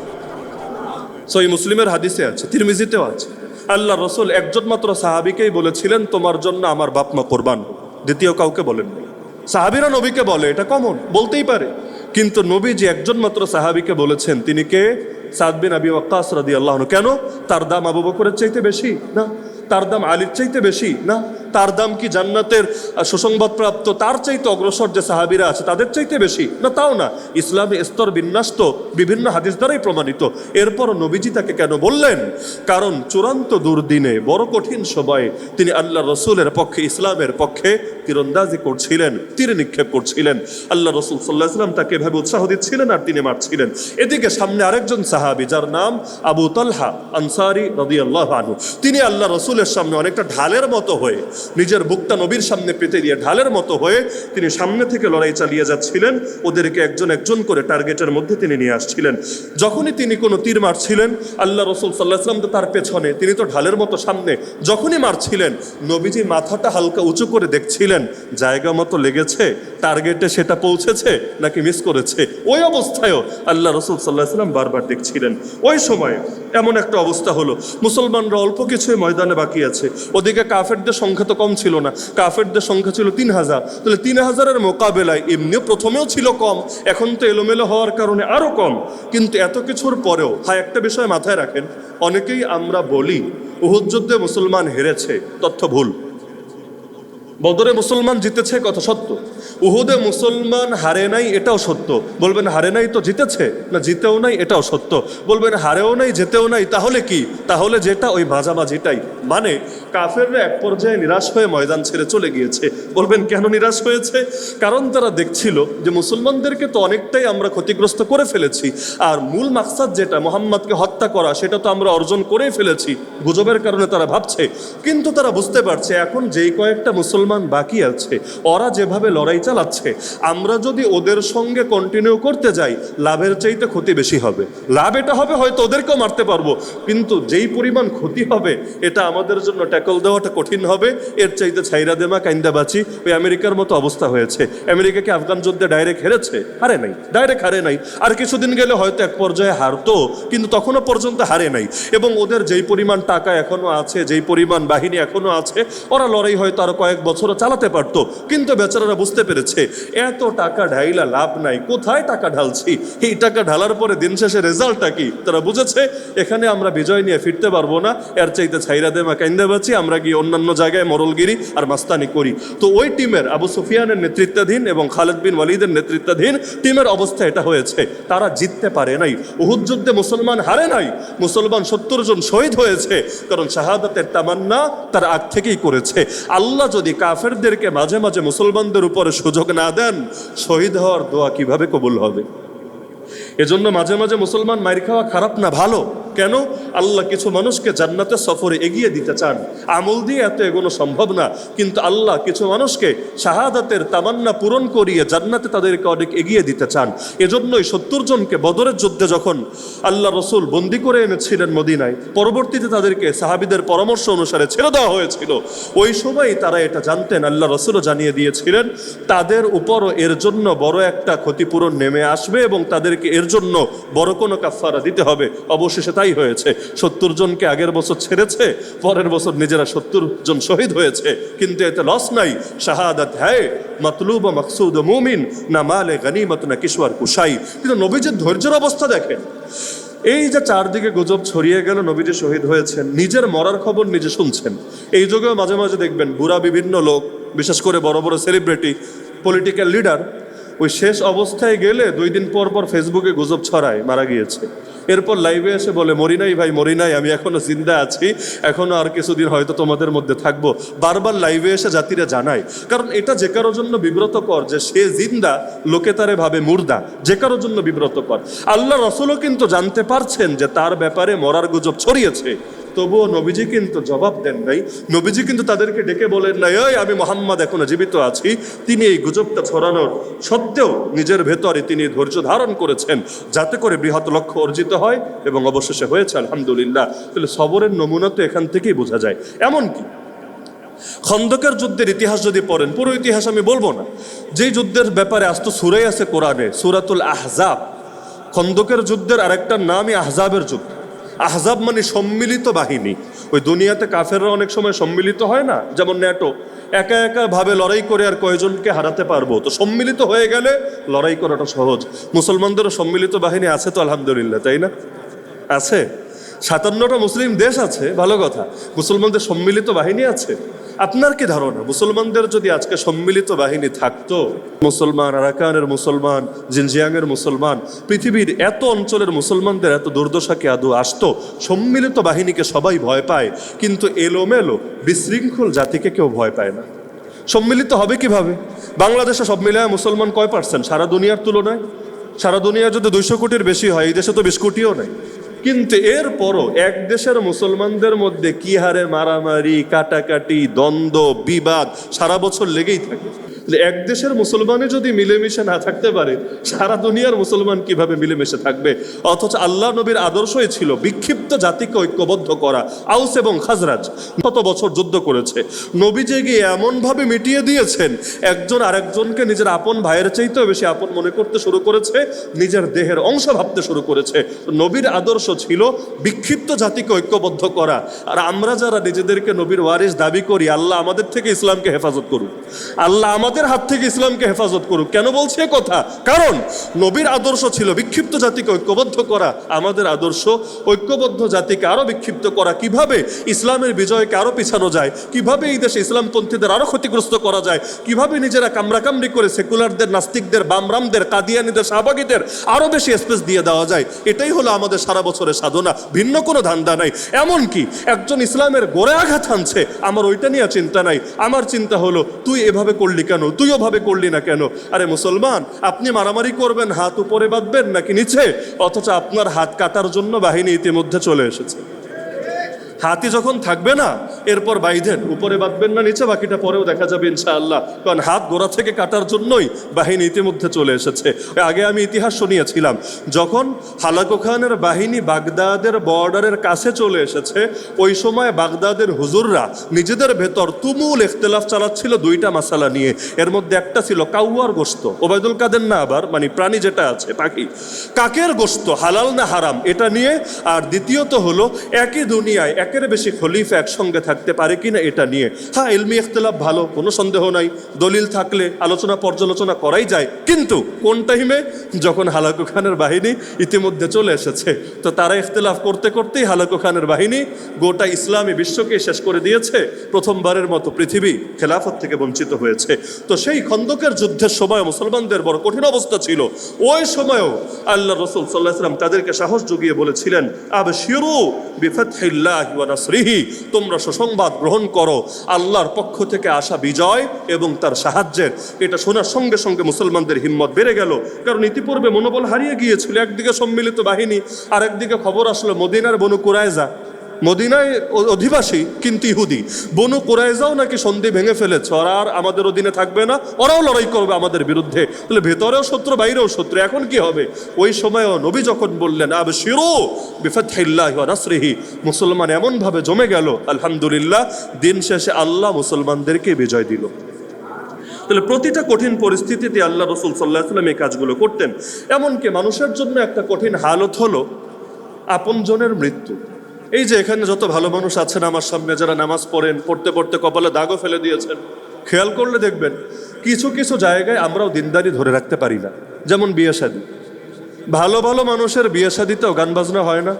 সহিহ মুসলিমের হাদিসে আছে, তিরমিজিতেও আছে। আল্লাহ রসুল একজন মাত্র সাহাবীকেই বলেছিলেন, তোমার জন্য আমার বাপমা কোরবান, দ্বিতীয় কাউকে বলেননি। সাহাবীরা নবীকে বলে, এটা কমন, বলতেই পারে, কিন্তু নবী যে একজন মাত্র সাহাবীকে বলেছেন, তিনি কে? সাদ বিন আবি ওয়াক্কাস রাদিয়াল্লাহু আনহু। কেন? তার দাম আবু বকরের চাইতে বেশি না? তার দাম আলীর চাইতে বেশি না? তার দাম কি জান্নাতের সুসংবাদপ্রাপ্ত তার চাইতে অগ্রসর যে সাহাবীরা আছে তাদের চাইতে বেশি না? তাও না। ইসলামী স্তর বিন্যাস তো বিভিন্ন হাদিস দ্বারাই প্রমাণিত। এরপরও নবীজি তাকে কেন বললেন? কারণ চূড়ান্ত দুর্দিনে, বড় কঠিন সময়ে তিনি আল্লাহ রসুলের পক্ষে, ইসলামের পক্ষে তীরন্দাজি করছিলেন, তীর নিক্ষেপ করছিলেন। আল্লাহ রসুল সাল্লাল্লাহু আলাইহি ওয়াসাল্লাম তাকে এভাবে উৎসাহ দিচ্ছিলেন আর তিনি মারছিলেন। এদিকে সামনে আরেকজন সাহাবী, যার নাম আবু তালহা আনসারী রাদিয়াল্লাহু আনহু, তিনি আল্লাহ রসুলের সামনে অনেকটা ঢালের মতো হয়ে, নিজের বুকটা নবীর সামনে পেতে দিয়ে ঢালের মতো হয়ে তিনি সামনে থেকে লড়াই চালিয়ে যাচ্ছিলেন। ওদেরকে একজন একজন করে টার্গেটের মধ্যে তিনি নিয়ে আসছিলেন। যখনই তিনি কোনো তীর মারছিলেন, আল্লাহ রসুল সাল্লাল্লাহু আলাইহি ওয়াসাল্লাম তো তার পেছনে, তিনি তো ঢালের মতো সামনে। যখনই মারছিলেন, নবীজি মাথাটা হালকা উঁচু করে দেখছিলেন জায়গা মতো লেগেছে, টার্গেটে সেটা পৌঁছেছে নাকি মিস করেছে। ওই অবস্থায়ও আল্লাহ রসুল সাল্লাল্লাহু আলাইহি ওয়াসাল্লাম বারবার দেখছিলেন। ওই সময়ে এমন একটা অবস্থা হলো, মুসলমানরা অল্প কিছুই ময়দানে বাকি আছে, ওদিকে কাফেরদের সংখ্যা তো তো কম ছিল না, কাফেরদের সংখ্যা ছিল 3000, তাহলে 3000-এর মোকাবেলায় এমনিও প্রথমেও ছিল কম, এখন তো এলোমেলো হওয়ার কারণে আরো কম। কিন্তু এত কিছুর পরেও একটা বিষয় মাথায় রাখেন, অনেকেই আমরা বলি উহুদ যুদ্ধে মুসলমান হেরেছে, তথ্য ভুল। বদরে মুসলমান জিতেছে, কথা সত্য। উহুদে মুসলমান হারে নাই, এটাও সত্য। বলবেন হারে নাই তো জিতেছে না, জিতেও নাই, এটাও সত্য। বলবেন হারেও নাই জিতেও নাই, তাহলে কি? তাহলে যেটা ওই মাঝামাঝিটাই, মানে কাফেররা এক পর্যায়ে নিরাশ হয়ে ময়দান ছেড়ে চলে গিয়েছে। বলবেন কেন নিরাশ হয়েছে? কারণ তারা দেখছিল যে মুসলমানদেরকে তো অনেকটাই আমরা ক্ষতিগ্রস্ত করে ফেলেছি, আর মূল মাকসাদ যেটা মুহাম্মদকে হত্যা করা, সেটা তো আমরা অর্জন করেই ফেলেছি। গুজবের কারণে তারা ভাবছে, কিন্তু তারা বুঝতে পারছে এখন যেই কয়েকটা মুসলমান বাকি আছে, ওরা যেভাবে লড়াই চালাচ্ছে, আমরা যদি ওদের সঙ্গে কন্টিনিউ করতে যাই, লাভের চাইতে ক্ষতি বেশি হবে। লাভ এটা হবে হয়তো ওদেরকেও মারতে পারবো, কিন্তু যেই পরিমাণ ক্ষতি হবে এটা আমাদের জন্য ট্যাকল দেওয়াটা কঠিন হবে। এর চাইতে ছাইরা দেমা কাইন্দা বাঁচি। ওই আমেরিকার মতো অবস্থা হয়েছে। আমেরিকা কি আফগান যুদ্ধে ডাইরেক্ট হেরেছে? হারে নাই, ডাইরেক্ট হারে নাই। আর কিছুদিন গেলে হয়তো এক পর্যায়ে হারতো, কিন্তু তখনও পর্যন্ত হারে নাই। এবং ওদের যেই পরিমাণ টাকা এখনো আছে, যেই পরিমাণ বাহিনী এখনো আছে, ওরা লড়াই হয়তো আরো কয়েক বছরও চালাতে পারতো। কিন্তু বেচারারা বুঝতে পেরেছে এত টাকা ঢাইলা লাভ নাই, কোথায় টাকা ঢালছি, এই টাকা ঢালার পরে দিন শেষে রেজাল্টটা কি? তারা বুঝেছে এখানে আমরা বিজয় নিয়ে ফিরতে পারবো না, এর চাইতে ছাইরা দেমা কাইন্দা বাঁচি, আমরা গিয়ে অন্যান্য জায়গায় মরলগিরি আর মাস্তানি করি। তো ওই টিমের আবু সুফিয়ানের নেতৃত্বাধীন এবং খালেদ বিন ওয়ালিদের নেতৃত্বাধীন টিমের অবস্থা এটা হয়েছে। তারা জিততে পারে নাই। উহুদ যুদ্ধে মুসলমান হারে নাই, মুসলমান 70 জন শহীদ হয়েছে, কারণ শাহাদাতের তামান্না তারা আগ থেকেই করেছে। আল্লাহ যদি কাফেরদেরকে মাঝে মাঝে মুসলমানদের উপরে সুযোগ না দেন, শহীদ হওয়ার দোয়া কিভাবে কবুল হবে? এজন্য মাঝে মাঝে মুসলমান মাইর খাওয়া খারাপ না, ভালো। কেন? আল্লাহ কিছু মানুষকে জান্নাতের সফরে এগিয়ে দিতে চান। আমল দিয়ে এত এগোনো সম্ভব না, কিন্তু আল্লাহ কিছু মানুষকে শাহাদাতের তামান্না পূরণ করিয়ে জান্নাতে তাদেরকে অনেক এগিয়ে দিতে চান। এজন্যই 70 জনকে বদরের যুদ্ধে যখন আল্লাহ রসুল বন্দি করে এনেছিলেন মদিনায়, পরবর্তীতে তাদেরকে সাহাবীদের পরামর্শ অনুসারে ছেড়ে দেওয়া হয়েছিল। ওই সময় তারা এটা জানতেন, আল্লাহ রসুলও জানিয়ে দিয়েছিলেন, তাদের উপরও এর জন্য বড় একটা ক্ষতিপূরণ নেমে আসবে এবং তাদেরকে এর জন্য বড় কোনো কাফারা দিতে হবে। অবশেষে তাই হয়েছে। 70 জনকে আগের বছর ছেড়েছে, পরের বছর নিজেরা 70 জন শহীদ হয়েছে। কিন্তু এতে লস নাই। শাহাদাত হ্যায় মতলুব মকসুদ মুমিন, না মালে গনিমত না কিশোর কুশাই। কিন্তু নবীজির ধৈর্যের অবস্থা দেখেন। এই যে চারদিকে গুজব ছড়িয়ে গেল নবীজি শহীদ হয়েছেন, নিজের মরার খবর নিজে শুনছেন। এই যুগেও মাঝে মাঝে দেখবেন বুড়া বিভিন্ন লোক, বিশেষ করে বড় বড় সেলিব্রিটি, পলিটিক্যাল লিডার, ওই শেষ অবস্থায় গেলে 2 দিন পর পর ফেসবুকে গুজব ছড়ায় মারা গিয়েছে। এরপর লাইভে এসে বলে মরি নাই ভাই, মরি নাই, আমি এখনো জিন্দা আছি, এখনো আর কিছুদিন হয়তো তোমাদের মধ্যে থাকবো। বারবার লাইভে এসে জাতিরা জানায়, কারণ এটা যে কারোর জন্য বিব্রতকর যে সে জিন্দা, লোকে তারে ভাবে মুর্দা, যে কারোর জন্য বিব্রতকর। আল্লাহ রসুলও কিন্তু জানতে পারছেন যে তার ব্যাপারে মরার গুজব ছড়িয়েছে, তবুও নবীজি কিন্তু জবাব দেন নাই। নবীজি কিন্তু তাদেরকে ডেকে বলেন নাই, ওই আমি মোহাম্মদ এখনো জীবিত আছি। তিনি এই গুজবটা ছড়ানোর সত্ত্বেও নিজের ভেতরে তিনি ধৈর্য ধারণ করেছেন, যাতে করে বৃহৎ লক্ষ্য অর্জিত হয়, এবং অবশেষে হয়েছে আলহামদুলিল্লাহ। তাহলে সবরের নমুনা তো এখান থেকেই বোঝা যায়। এমনকি খন্দকের যুদ্ধের ইতিহাস যদি পড়েন, পুরো ইতিহাস আমি বলবো না, যেই যুদ্ধের ব্যাপারে আজ তো সূরাই আছে কোরআনে, সূরাতুল আহজাব। খন্দকের যুদ্ধের আরেকটা নামই আহজাবের যুদ্ধ। আহজাব মানে সম্মিলিত বাহিনী। ওই দুনিয়াতে কাফেররা অনেক সময় সম্মিলিত হয় না, যেমন ন্যাটো একা একা ভাবে লড়াই করে আর কয়জনকে হারাতে পারবো, তো সম্মিলিত হয়ে গেলে লড়াই করাটা সহজ। মুসলমানদেরও সম্মিলিত বাহিনী আছে তো আলহামদুলিল্লাহ, তাই না? আছে। 57টা মুসলিম দেশ আছে, ভালো কথা। মুসলমানদের সম্মিলিত বাহিনী আছে। আপনার কি ধারণা, মুসলমানদের যদি আজকে সম্মিলিত বাহিনী থাকতো, মুসলমান, আরাকানের মুসলমান, জিনজিয়াংয়ের মুসলমান, পৃথিবীর এত অঞ্চলের মুসলমানদের এত দুর্দশা কি আদৌ আসতো? সম্মিলিত বাহিনীকে সবাই ভয় পায়, কিন্তু এলোমেলো বিশৃঙ্খল জাতিকে কেউ ভয় পায় না। সম্মিলিত হবে কিভাবে? বাংলাদেশে সব মিলায় মুসলমান কয় পার্সেন্ট সারা দুনিয়ার তুলনায়? সারা দুনিয়া যদি 200 কোটির বেশি হয়, এই দেশে তো 20 কোটিও নাই। কিন্তু এরপরও এক দেশের মুসলমানদের মধ্যে কি হারে মারামারি, কাটাকাটি, দ্বন্দ্ব, বিবাদ সারা বছর লেগেই থাকে। এক দেশের মুসলমানে যদি মিলেমিশে না থাকতে পারে, সারা দুনিয়ার মুসলমান কিভাবে মিলেমিশে থাকবে? অথচ আল্লাহ নবীর আদর্শই ছিল বিক্ষিপ্ত জাতিকে ঐক্যবদ্ধ করা। আউস এবং খাজরাজ কত বছর যুদ্ধ করেছে, নবীজি গিয়ে এমনভাবে মিটিয়ে দিয়েছেন, একজন আরেকজনকে নিজের আপন ভাইয়ের চাইতেও বেশি আপন মনে করতে শুরু করেছে, নিজের দেহের অংশ ভাবতে শুরু করেছে। নবীর আদর্শ ছিল বিক্ষিপ্ত জাতিকে ঐক্যবদ্ধ করা। আর আমরা যারা নিজেদেরকে নবীর ওয়ারিস দাবি করি, আল্লাহ আমাদের থেকে ইসলামকে হেফাজত করুক, আল্লাহ আমাদের হাত থেকে ইসলামকে হেফাজত করুক। কেন বলছি এ কথা? কারণ নবীর আদর্শ ছিল বিক্ষিপ্ত জাতিকে ঐক্যবদ্ধ করা, আমাদের আদর্শ ঐক্যবদ্ধ জাতিকে আরো বিক্ষিপ্ত করা। কিভাবে ইসলামের বিজয়কে আরো পিছানো যায়, কিভাবে এই দেশে ইসলামপন্থীদের আরো ক্ষতিগ্রস্ত করা যায়, কিভাবে নিজেরা কামড়াকামড়ি করে সেকুলারদের, নাস্তিকদের, বামরামদের, কাদিয়ানীদের, শাহবাগীদের আরো বেশি স্পেস দিয়ে দেওয়া যায়। এটাই হলো আমাদের সারা বছরের সাধনা, ভিন্ন কোনো ধান্দা নাই। এমনকি একজন ইসলামের গোড়ে আঘাত হানছে, আমার ওইটা নিয়ে চিন্তা নাই, আমার চিন্তা হলো তুই এভাবে করলি কেন, তুই ওভাবে করলি না কেন? আরে মুসলমান, আপনি মারামারি করবেন হাত উপরে বাঁধবেন নাকি নিচে? অথচ আপনার হাত কাটার জন্য বাহিনী ইতিমধ্যে চলে এসেছে। হাতি যখন থাকবে না, এরপর বাইধেন, উপরে বাঁধবেন না নিচে, বাকিটা পরেও দেখা যাবে ইনশাআল্লাহ। কারণ হাত গোড়া থেকে কাটার জন্যই বাহিনী ইতিমধ্যে চলে এসেছে। আগে আমি ইতিহাস শুনিয়েছিলাম, যখন হালাকু খানের বাহিনী বাগদাদের বর্ডারের কাছে চলে এসেছে, ওই সময় বাগদাদের হুজুররা নিজেদের ভেতর তুমুল ইখতিলাফ চালাচ্ছিল দুইটা মাসালা নিয়ে। এর মধ্যে একটা ছিল কাউয়ার গোশত, ওবায়দুল কাদের না, আবার মানে প্রাণী যেটা আছে পাখি, কাকের গোশত হালাল না হারাম এটা নিয়ে। আর দ্বিতীয়ত হলো একই দুনিয়ায় একের বেশি খলিফা একসঙ্গে থাকতে পারে কিনা এটা নিয়ে। হ্যাঁ, ইলমি ইখতিলাফ ভালো, কোনো সন্দেহ নাই, দলিল থাকলে আলোচনা পর্যালোচনা করাই যায়। কিন্তু কোন টাইমে? যখন হালাকু খানের বাহিনী ইতিমধ্যে চলে এসেছে। তো তারা ইখতিলাফ করতে করতেই হালাকু খানের বাহিনী গোটা ইসলামী বিশ্বকে শেষ করে দিয়েছে। প্রথমবারের মতো পৃথিবী খেলাফত থেকে বঞ্চিত হয়েছে। তো সেই খন্দকের যুদ্ধের সময় মুসলমানদের বড় কঠিন অবস্থা ছিল। ওই সময়ও আল্লাহ রাসূল সাল্লাল্লাহু আলাইহি ওয়াসাল্লাম তাদেরকে সাহস জুগিয়ে বলেছিলেন, আবশিরু বিফাতহিল্লাহি ওয়া নাসরিহি, তোমরা সুসংবাদ গ্রহণ করো আল্লাহর পক্ষ থেকে আসা বিজয় এবং তার সাহায্যের। এটা শোনার সঙ্গে সঙ্গে মুসলমানদের হিম্মত বেড়ে গেল, কারণ ইতিপূর্বে মনোবল হারিয়ে গিয়েছিল। একদিকে সম্মিলিত বাহিনী, আর একদিকে খবর আসলো মদিনার বনু কুরাইজা, মদিনায় অধিবাসী কিন্তু ইহুদি, বনু কুরাইজাও নাকি সন্ধি ভেঙে ফেলেছে, ওরা আর আমাদের অধীনে থাকবে না, ওরাও লড়াই করবে আমাদের বিরুদ্ধে। তাহলে ভেতরেও শত্রু, বাইরেও শত্রু, এখন কি হবে? ওই সময়ও নবী যখন বললেন আবশিরু বিফাতহিল্লাহি ওয়া নাসরিহি, মুসলমান এমনভাবে জমে গেল, আলহামদুলিল্লাহ, দিন শেষে আল্লাহ মুসলমানদেরকে বিজয় দিল। তাহলে প্রতিটা কঠিন পরিস্থিতিতে আল্লাহ রাসূল সাল্লাল্লাহু আলাইহি ওয়াসাল্লাম এই কাজগুলো করতেন। এমনকি মানুষের জন্য একটা কঠিন হালত হলো আপনজনের মৃত্যু। এই যে এখানে যত ভালো মানুষ আছেন আমার সামনে, যারা নামাজ পড়েন, পড়তে পড়তে কপালে দাগও ফেলে দিয়েছেন, খেয়াল করলে দেখবেন কিছু কিছু জায়গায় আমরাও দিনদারি ধরে রাখতে পারি না। যেমন বিয়ে শাদী, ভালো ভালো মানুষের বিয়ে শাদীতেও গান বাজনা হয় না,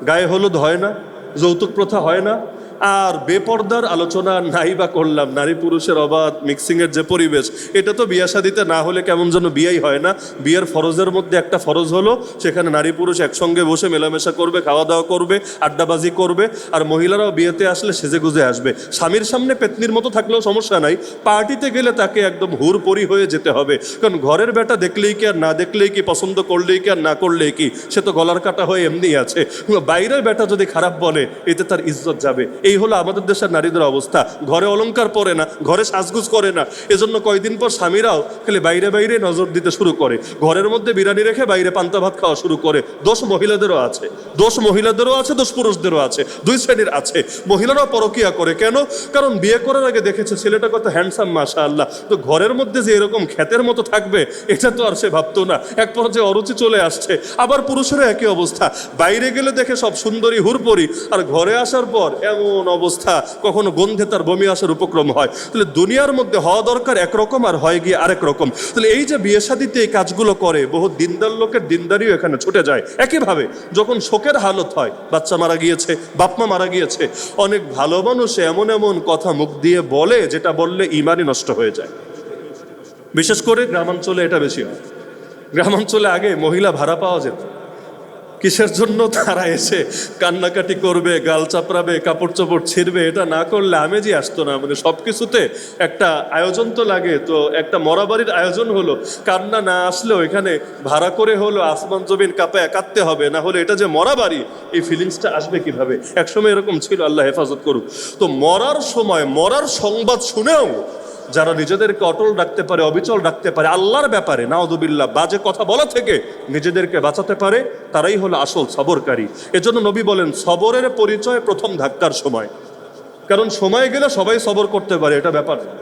গায়ে হলুদ হয় না, যৌতুক প্রথা হয় না। আর বেপর্দার আলোচনা নাই বা করলাম, নারী পুরুষের অবাধ মিক্সিংয়ের যে পরিবেশ, এটা তো বিয়ে শাদীতে না হলে কেমন যেন বিয়েই হয় না। বিয়ের ফরজের মধ্যে একটা ফরজ হলো সেখানে নারী পুরুষ একসঙ্গে বসে মেলামেশা করবে, খাওয়া দাওয়া করবে, আড্ডাবাজি করবে। আর মহিলারাও বিয়েতে আসলে সেজে গুজে আসবে। স্বামীর সামনে পেতনির মতো থাকলেও সমস্যা নাই, পার্টিতে গেলে তাকে একদম হুরপরি হয়ে যেতে হবে। কারণ ঘরের বেটা দেখলেই কি আর না দেখলেই কি, পছন্দ করলেই কি আর না করলেই কি, সে তো গলার কাটা হয়ে এমনি আছে। বাইরের বেটা যদি খারাপ বলে, এতে তার ইজ্জত যাবে। এই হলো আমাদের দেশের নারীদের অবস্থা। ঘরে অলংকার পরে না, ঘরে সাজগুজ করে না, এজন্য কয়দিন পর স্বামীরাও খালি বাইরে বাইরে নজর দিতে শুরু করে, ঘরের মধ্যে বিরিয়ানি রেখে বাইরে পান্তা ভাত খাওয়া শুরু করে। দোষ মহিলাদেরও আছে, দোষ মহিলাদেরও আছে, দোষ পুরুষদেরও আছে, দুই শ্রেণীর আছে। মহিলারাও পরকিয়া করে। কেন? কারণ বিয়ে করার আগে দেখেছে ছেলেটা কত হ্যান্ডসাম, মাশাআল্লাহ, তো ঘরের মধ্যে যে এরকম খ্যাতের মতো থাকবে এটা তো আর সে ভাবতো না। এক পর্যায়ে অরুচি চলে আসছে। আবার পুরুষেরও একই অবস্থা, বাইরে গেলে দেখে সব সুন্দরী হুরপরি, আর ঘরে আসার পর এমন অবস্থা, কখনো গন্ধে তার বমি আসার উপক্রম হয়। তাহলে দুনিয়ার মধ্যে হওয়া দরকার একরকম, আর হয় গিয়ে আরেক রকম। তাহলে এই যে বিয়ে শাদীতে এই কাজগুলো করে, বহু দিনদার লোকের দিনদারিও এখানে ছুটে যায়। একইভাবে যখন শোকের হালত হয়, বাচ্চা মারা গিয়েছে, বাপমা মারা গিয়েছে, অনেক ভালো মানুষ এমন এমন কথা মুখ দিয়ে বলে যেটা বললে ইমানই নষ্ট হয়ে যায়। বিশেষ করে গ্রামাঞ্চলে এটা বেশি হয়। গ্রামাঞ্চলে আগে মহিলা ভাড়া পাওয়া যেত, কিসের জন্য? তারা এসে কান্নাকাটি করবে, গাল চাপড়াবে, কাপড় চোপড় ছিঁড়বে। এটা না করলে আমেজই আসতো না। মানে সব কিছুতে একটা আয়োজন তো লাগে। তো একটা মরাবাড়ির আয়োজন হলো, কান্না না আসলেও এখানে ভাড়া করে হলো আসমান জমিন কাঁপায় কাঁদতে হবে, না হলে এটা যে মরাবাড়ি এই ফিলিংসটা আসবে কিভাবে? একসময় এরকম ছিল, আল্লাহ হেফাজত করুক। তো মরার সময় মরার সংবাদ শুনেও যারা নিজেদেরকে অটল রাখতে পারে, অবিচল রাখতে পারে আল্লাহর ব্যাপারে, নাউযুবিল্লাহ বাজে কথা বলা থেকে নিজেদেরকে বাঁচাতে পারে, তারাই হলো আসল সবরকারী। এজন্য নবী বলেন সবরের পরিচয় প্রথম ধাক্কার সময়। কারণ সময় গেলে সবাই সবর করতে পারে, এটা ব্যাপার না।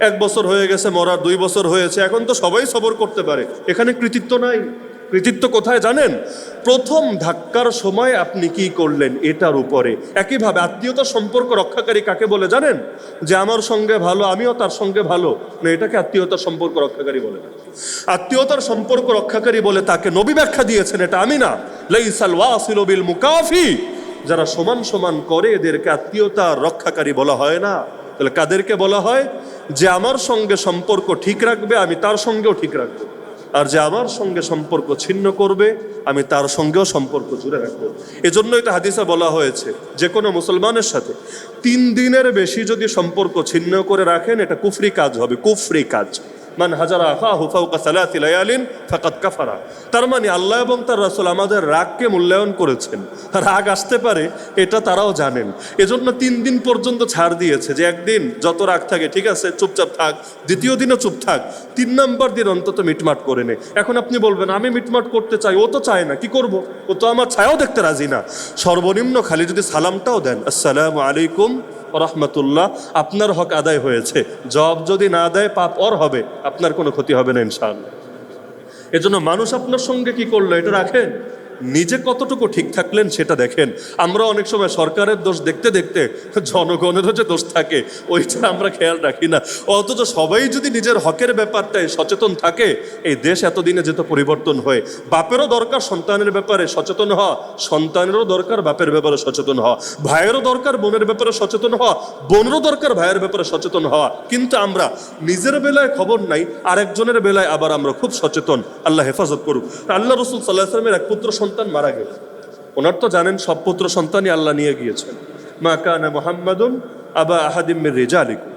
1 বছর হয়ে গেছে মরার, 2 বছর হয়েছে, এখন তো সবাই সবর করতে পারে, এখানে কৃতিত্ব নাই। কৃতিত্ব কোথায় জানেন? প্রথম ধাক্কার সময় আপনি কি করলেন এটার উপরে। একইভাবে আত্মীয়তার সম্পর্ক রক্ষাকারী কাকে বলে জানেন? যে আমার সঙ্গে ভালো, আমিও তার সঙ্গে ভালো, না, এটাকে আত্মীয়তার সম্পর্ক রক্ষাকারী বলে না। আত্মীয়তার সম্পর্ক রক্ষাকারী বলে তাকে নবী ব্যাখ্যা দিয়েছেন, এটা আমি না। লাইসাল ওয়াসিলু বিল মুকাফি, যারা সমান সমান করে এদেরকে আত্মীয়তা রক্ষাকারী বলা হয় না। তাহলে কাদেরকে বলা হয়? যে আমার সঙ্গে সম্পর্ক ঠিক রাখবে, আমি তার সঙ্গেও ঠিক রাখবো। আর যে আমার সঙ্গে সম্পর্ক ছিন্ন করবে, আমি তার সঙ্গেও সম্পর্ক জুড়ে রাখবো। এজন্য এটা হাদিসে বলা হয়েছে, যে কোনো মুসলমানের সাথে 3 দিনের বেশি যদি সম্পর্ক ছিন্ন করে রাখেন, এটা কুফরি কাজ হবে, কুফরি কাজ। মান হাজারা আখাহু ফাওকা সালাতি লায়ালিন ফাকাদ কাফারা। তার মানে আল্লাহ এবং তার রাসূল আমাদের রাগকে মূল্যায়ন করেছেন। রাগ আসতে পারে এটা তারাও জানেন, এজন্য 3 দিন পর্যন্ত ছাড় দিয়েছে, যে একদিন যত রাগ থাকে ঠিক আছে চুপচাপ থাক, দ্বিতীয় দিনও চুপ থাক, 3 নম্বর দিন অন্তত মিটমাট করে নে। এখন আপনি বলবেন আমি মিটমাট করতে চাই, ও তো চায় না, কি করব? ও তো আমার ছায়াও দেখতে রাজি না। সর্বনিম্ন খালি যদি সালামটাও দেন, আসসালামু আলাইকুম রহমতুল্লাহ, আপনার হক আদায় হয়েছে। জবাব যদি না দেয় পাপ ওর হবে, আপনার কোনো ক্ষতি হবে না ইনশাআল্লাহ। এজন্য মানুষ আপনার সঙ্গে কি করলো এটা রাখেন, নিজে কতটুকু ঠিক থাকলেন সেটা দেখেন। আমরা অনেক সময় সরকারের দোষ দেখতে দেখতে জনগণেরও যে দোষ থাকে ওইটা আমরা খেয়াল রাখি না। অথচ সবাই যদি নিজের হকের ব্যাপারটায় সচেতন থাকে, এই দেশ এতদিনে যেত পরিবর্তন হয়ে। বাপেরও দরকার সন্তানের ব্যাপারে সচেতন হওয়া, সন্তানেরও দরকার বাপের ব্যাপারে সচেতন হওয়া, ভাইয়েরও দরকার বোনের ব্যাপারে সচেতন হওয়া, বোনেরও দরকার ভাইয়ের ব্যাপারে সচেতন হওয়া। কিন্তু আমরা নিজের বেলায় খবর নাই, আরেকজনের বেলায় আবার আমরা খুব সচেতন। আল্লাহ হেফাজত করুক। আল্লাহ রাসূল সাল্লাল্লাহু আলাইহি ওয়াসাল্লামের এক পুত্র সন্তান মারা গেল। ওনার তো জানেন সব পুত্র সন্তানই আল্লাহ নিয়ে গিয়েছেন। মা কানা মুহাম্মাদুন আবা আহাদিম মির রিজালিকুম,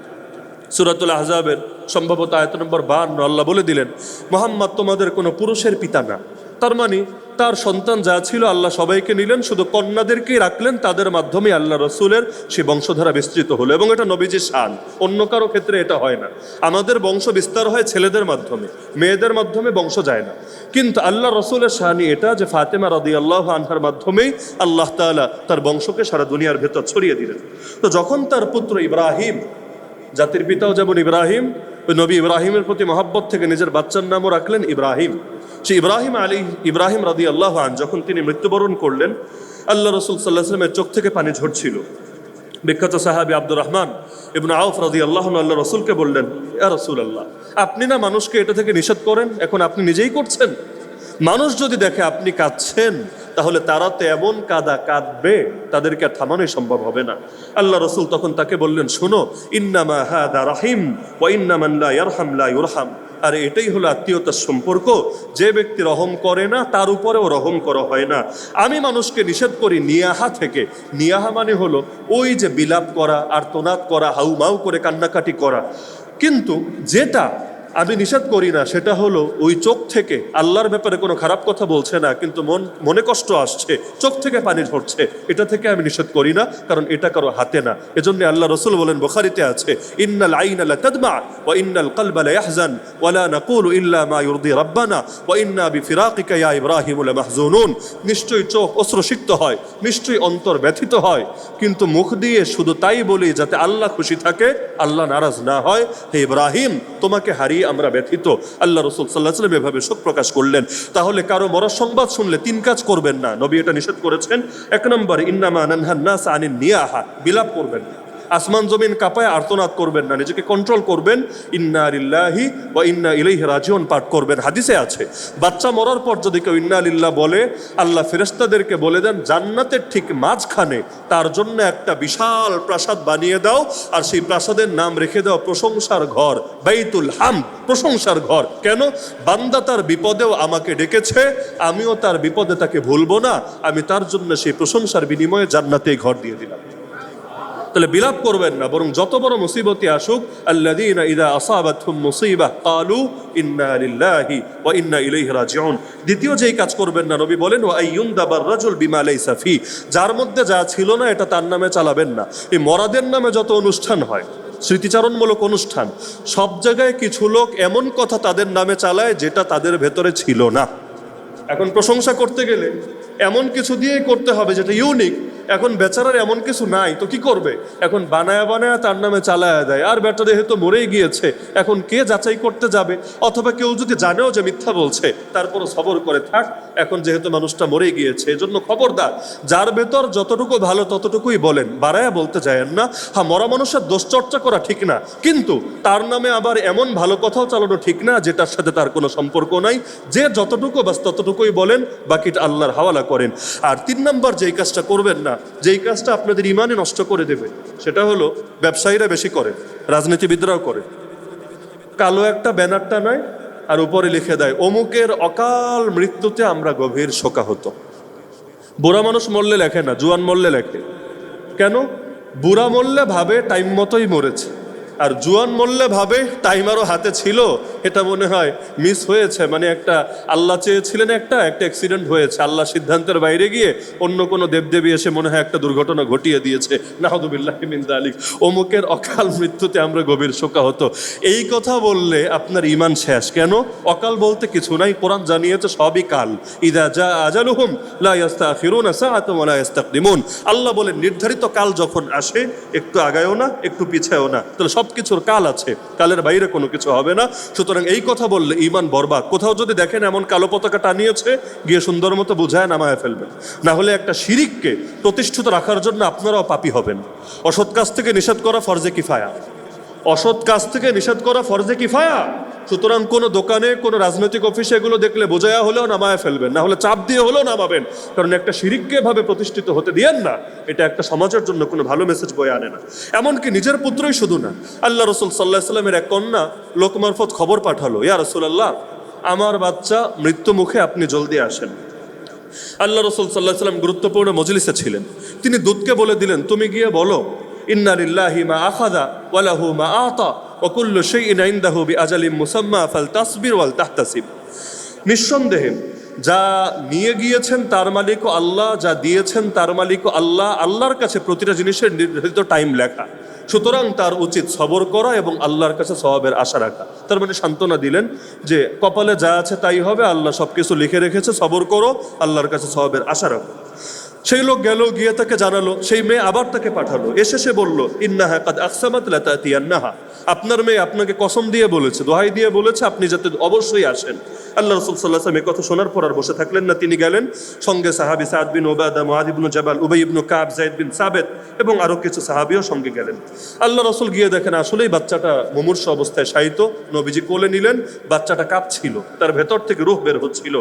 সূরাতুল আহজাবের সম্ভবত আয়াত নম্বর 52 আল্লাহ বলে দিলেন মুহাম্মদ তোমাদের কোনো পুরুষের পিতা না। তার মানে তার সন্তান যা ছিল আল্লাহ সবাইকে নিলেন, শুধু কন্যাদেরকেই রাখলেন, তাদের মাধ্যমে আল্লাহ রসুলের সেই বংশধারা বিস্তৃত হলো। এবং এটা নবীজির শান, অন্য কারো ক্ষেত্রে এটা হয় না। আমাদের বংশ বিস্তার হয় ছেলেদের মাধ্যমে, মেয়েদের মাধ্যমে বংশ যায় না। কিন্তু আল্লাহ রসুলের শানি এটা যে ফাতেমা রাদিয়াল্লাহু আনহার মাধ্যমেই আল্লাহ তাআলা তার বংশকে সারা দুনিয়ার ভেতর ছড়িয়ে দিলেন। তো যখন তার পুত্র ইব্রাহিম, জাতির পিতাও যেমন ইব্রাহিম, ওই নবী ইব্রাহিমের প্রতি মহব্বত থেকে নিজের বাচ্চার নামও রাখলেন ইব্রাহিম। সে ইব্রাহিম রাদিয়াল্লাহু আনহু যখন তিনি মৃত্যুবরণ করলেন, আল্লাহ রাসূল সাল্লাল্লাহু আলাইহি ওয়াসাল্লামের চোখ থেকে পানি ঝরছিল। বিখ্যাত সাহাবী আব্দুর রহমান ইবনে আউফ রাদিয়াল্লাহু আনহু আল্লাহ রাসূলকে বললেন, ইয়া রাসূলুল্লাহ, আপনি না মানুষকে এটা থেকে নিষেধ করেন, এখন আপনি নিজেই করছেন। মানুষ যদি দেখে আপনি কাঁদছেন, তাহলে তারা তো এমন কাঁদবে, তাদেরকে আর থামানোই সম্ভব হবে না। আল্লাহ রসুল তখন তাকে বললেন, শোনো, ইন্নামা হাদা রাহিম ওয়া ইন্নামান লা ইয়ারহাম লা ইউরহাম। আর এটাই হলো আত্মীয়তার সম্পর্ক, যে ব্যক্তি রহম করে না তার উপরেও রহম করা হয় না। আমি মানুষকে নিষেধ করি নিয়াহা থেকে। নিয়াহা মানে হলো ওই যে বিলাপ করা, আর্তনাদ করা, হাউমাউ করে কান্নাকাটি করা। কিন্তু যেটা আমি নিষেধ করি না সেটা হলো ওই চোখ থেকে আল্লাহর ব্যাপারে কোনো খারাপ কথা বলছে না, কিন্তু মনে কষ্ট আসছে, চোখ থেকে পানি ঝরছে, এটা থেকে আমি নিষেধ করি না, কারণ এটা কারো হাতে না। এজন্য আল্লাহ রসুল বলেন, বুখারীতে আছে, ইন্নাল আইনা লা তাদমা ওয়া ইন্নাল কলবা লা ইয়াহজান ওয়া লা নাকুলু ইল্লা মা ইরদি রাব্বানা ওয়া ইন্না বিফিরাকিকা ইয়া ইব্রাহিম লামাহজুনুন। নিশ্চয়ই চোখ অশ্রুসিক্ত হয়, নিশ্চয়ই অন্তর ব্যথিত হয়, কিন্তু মুখ দিয়ে শুধু তাই বলি যাতে আল্লাহ খুশি থাকে, আল্লাহ নারাজ না হয়। হে ইব্রাহিম, তোমাকে হারিয়ে আমরা ব্যথিত। আল্লাহ রাসূল সাল্লাল্লাহু আলাইহি ওয়াসাল্লাম এভাবে শোক প্রকাশ করলেন। তাহলে কারো মরার সংবাদ শুনলে 3 কাজ করবেন না, নবী এটা নিষেধ করেছেন। 1 নম্বর, ইন্নামা নানহান নাস আনিন নিয়াহা, বিলাপ করবেন না, আসমান জমিন কাঁপায় আর্তনাদ করবেন না, নিজেকে কন্ট্রোল করবেন। ইন্না লিল্লাহি ওয়া ইন্না ইলাইহি রাজিউন পাঠ করবেন। হাদিসে আছে, বাচ্চা মরার পর যদি কেউ ইন্না লিল্লাহ বলে, আল্লাহ ফেরেশতাদেরকে বলে দেন জান্নাতের ঠিক মাঝখানে তার জন্য একটা বিশাল প্রাসাদ বানিয়ে দাও, আর সেই প্রাসাদের নাম রেখে দাও প্রশংসার ঘর, বাইতুল হামদ, প্রশংসার ঘর। কেন? বান্দা তার বিপদেও আমাকে ডেকেছে, আমিও তার বিপদে তাকে ভুলবো না, আমি তার জন্য সেই প্রশংসার বিনিময়ে জান্নাতে ঘর দিয়ে দিলাম। তাহলে বিলাপ করবেন না, বরং যত বড় মুসিবতই আসুক, আল্লাযীনা ইযা আসাবাতহুম মুসিবাহ ক্বালু ইন্না লিল্লাহি ওয়া ইন্না ইলাইহি রাজিউন। দ্বিতীয় যেই কাজ করবেন না, নবী বলেন, ওয়া আইয়ুনদাবার রাজুল বিমা লাইসা ফি, যার মধ্যে যা ছিল না এটা তার নামে চালাবেন না। এই মরাদের নামে যত অনুষ্ঠান হয়, স্মৃতিচারণমূলক অনুষ্ঠান, সব জায়গায় কিছু লোক এমন কথা তাদের নামে চালায় যেটা তাদের ভেতরে ছিল না। এখন প্রশংসা করতে গেলে এমন কিছু দিয়েই করতে হবে যেটা ইউনিক। এখন বেচারার এমন কিছু নাই, তো কি করবে? এখন বানায়া বানায়া তার নামে চালায়া দেয়, আর বেচারা যেহেতু মরেই গিয়েছে, এখন কে যাচাই করতে যাবে? অথবা কেউ যদি জানেও যে মিথ্যা বলছে, তারপরও সবর করে থাক, এখন যেহেতু মানুষটা মরেই গিয়েছে। এজন্য খবরদার, যার ভেতর যতটুকু ভালো ততটুকুই বলেন, বাড়ায়া বলতে যায়েন না। হ্যাঁ, মরা মানুষের দোষ চর্চা করা ঠিক না, কিন্তু তার নামে আবার এমন ভালো কথাও চালানো ঠিক না যেটার সাথে তার কোনো সম্পর্ক নাই। যে যতটুকু বাস ততটুকুই বলেন, বাকিটা আল্লাহর হাওয়ালা করেন। আর 3 নম্বর যেই কাজটা করবেন না, যেই কাজটা আপনাদের ইমানে নষ্ট করে দেবে, সেটা হলো ব্যবসায়ীরা বেশি করে, রাজনীতিবিদরাও করে। কালো একটা ব্যানারটা নয়, আর উপরে লিখে দেয় অমুকের অকাল মৃত্যুতে আমরা গভীর শোকাহত। বুড়া মানুষ মরলে লেখে না, জুয়ান মরলে লেখে। কেন? বুড়া মরলে ভাবে টাইম মতোই মরেছে, আর জুয়ান মরলে ভাবে টাইম আরও হাতে ছিল, এটা মনে হয় মিস হয়েছে, মানে একটা আল্লাহ চেয়েছিলেন, একটা অ্যাক্সিডেন্ট হয়েছে, আল্লাহ সিদ্ধান্তের বাইরে গিয়ে অন্য কোনো দেবদেবী এসে মনে হয় একটা দুর্ঘটনা ঘটিয়ে দিয়েছে। নাউযুবিল্লাহি মিন যালিক। অমুকের অকাল মৃত্যুতে আমরা গভীর শোকাহত, এই কথা বললে আপনার ঈমান শেষ। কেন? অকাল বলতে কিছু নাই, কোরআন জানিয়েছে সবই কাল। ইযা জা আজালুহুম লা ইস্তাখিরুনা সাআতান ওয়া লা ইস্তাকদিমুন। আল্লাহ বলেন নির্ধারিত কাল যখন আসে, একটু আগায়ও না, একটু পিছায়ও না। তাহলে সব কিছুর কাল আছে, কালের বাইরে কোনো কিছু হবে না। সুতরাং এই কথা বললে ঈমান বরবাদ। কোথাও যদি দেখেন এমন কালো পতাকা টানিয়েছে, গিয়ে সুন্দর মতো বুঝায় নামায় ফেলবেন, না হলে একটা শিরিককে প্রতিষ্ঠিত রাখার জন্য আপনারাও পাপী হবেন। অসৎ কাজ থেকে নিষেধ করা ফরজে কিফায়া, অসৎ কাজ থেকে নিষেধ করা ফরজে কিফায়া। সুতরাং কোনো দোকানে, কোনো রাজনৈতিক অফিসে এগুলো দেখলে বোঝায়া হলেও নামায় ফেলবেন, না হলে চাপ দিয়ে হলেও নামাবেন। কারণ একটা শিরিককে ভাবে প্রতিষ্ঠিত হতে দিয়েন না, এটা একটা সমাজের জন্য কোনো ভালো মেসেজ বয়ে আনে না। এমনকি নিজের পুত্রই শুধু না, আল্লাহ রসুল সাল্লাহ সাল্লামের এক কন্যা লোক মারফত খবর পাঠালো, ইয়া রাসূলুল্লাহ, আমার বাচ্চা মৃত্যু মুখে, আপনি জলদি আসেন। আল্লাহ রসুল সাল্লাহ সাল্লাম গুরুত্বপূর্ণ মজলিসে ছিলেন, তিনি দূতকে বলে দিলেন, তুমি গিয়ে বলো ইন্না লিল্লাহি মা আখাযা ওয়া লাহু মা আতা ওয়া কুল্লু শাইইন ইনদাহু বিআজালিন মুসাম্মা ফালতাসবির ওয়াল তাহতাসিব। নিঃসন্দেহে যা নিয়ে গিয়েছেন তার মালিকও আল্লাহ, যা দিয়েছেন তার মালিকও আল্লাহ। আল্লাহর কাছে প্রতিটা জিনিসের নির্ধারিত টাইম লেখা, সুতরাং তার উচিত সবর করা এবং আল্লাহর কাছে সওয়াবের আশা রাখা। তার মানে সান্ত্বনা দিলেন যে কপালে যা আছে তাই হবে, আল্লাহ সব কিছু লিখে রেখেছে, সবর করো, আল্লাহর কাছে সওয়াবের আশা রাখো। সেই লোক গেল, গিয়ে তাকে জানালো, সেই মেয়ে আবার তাকে পাঠালো, এসে সে বলল ইন্নাহা কাদ আকসামাত লা তাতিয়ান্নাহা, আপনার মেয়ে আপনাকে কসম দিয়ে বলেছে, দোহাই দিয়ে বলেছে আপনি যাতে অবশ্যই আসেন। আল্লাহ রাসূল সাল্লাল্লাহু আলাইহি ওয়াসাল্লাম এই কথা শোনার পর আর বসে থাকলেন না, তিনি গেলেন। সঙ্গে সাহাবী সাদ বিন উবাদা, মুআয ইবনে জাবাল, উবাই ইবনে কাব, যায়েদ বিন সাবিত এবং আরো কিছু সাহাবীও সঙ্গে গেলেন। আল্লাহ রাসূল গিয়ে দেখেন আসলেই বাচ্চাটা মুমূর্ষ অবস্থায় শায়িত। নবীজি কোলে নিলেন, বাচ্চাটা কাঁপছিল, তার ভেতর থেকে রূহ বের হচ্ছিল।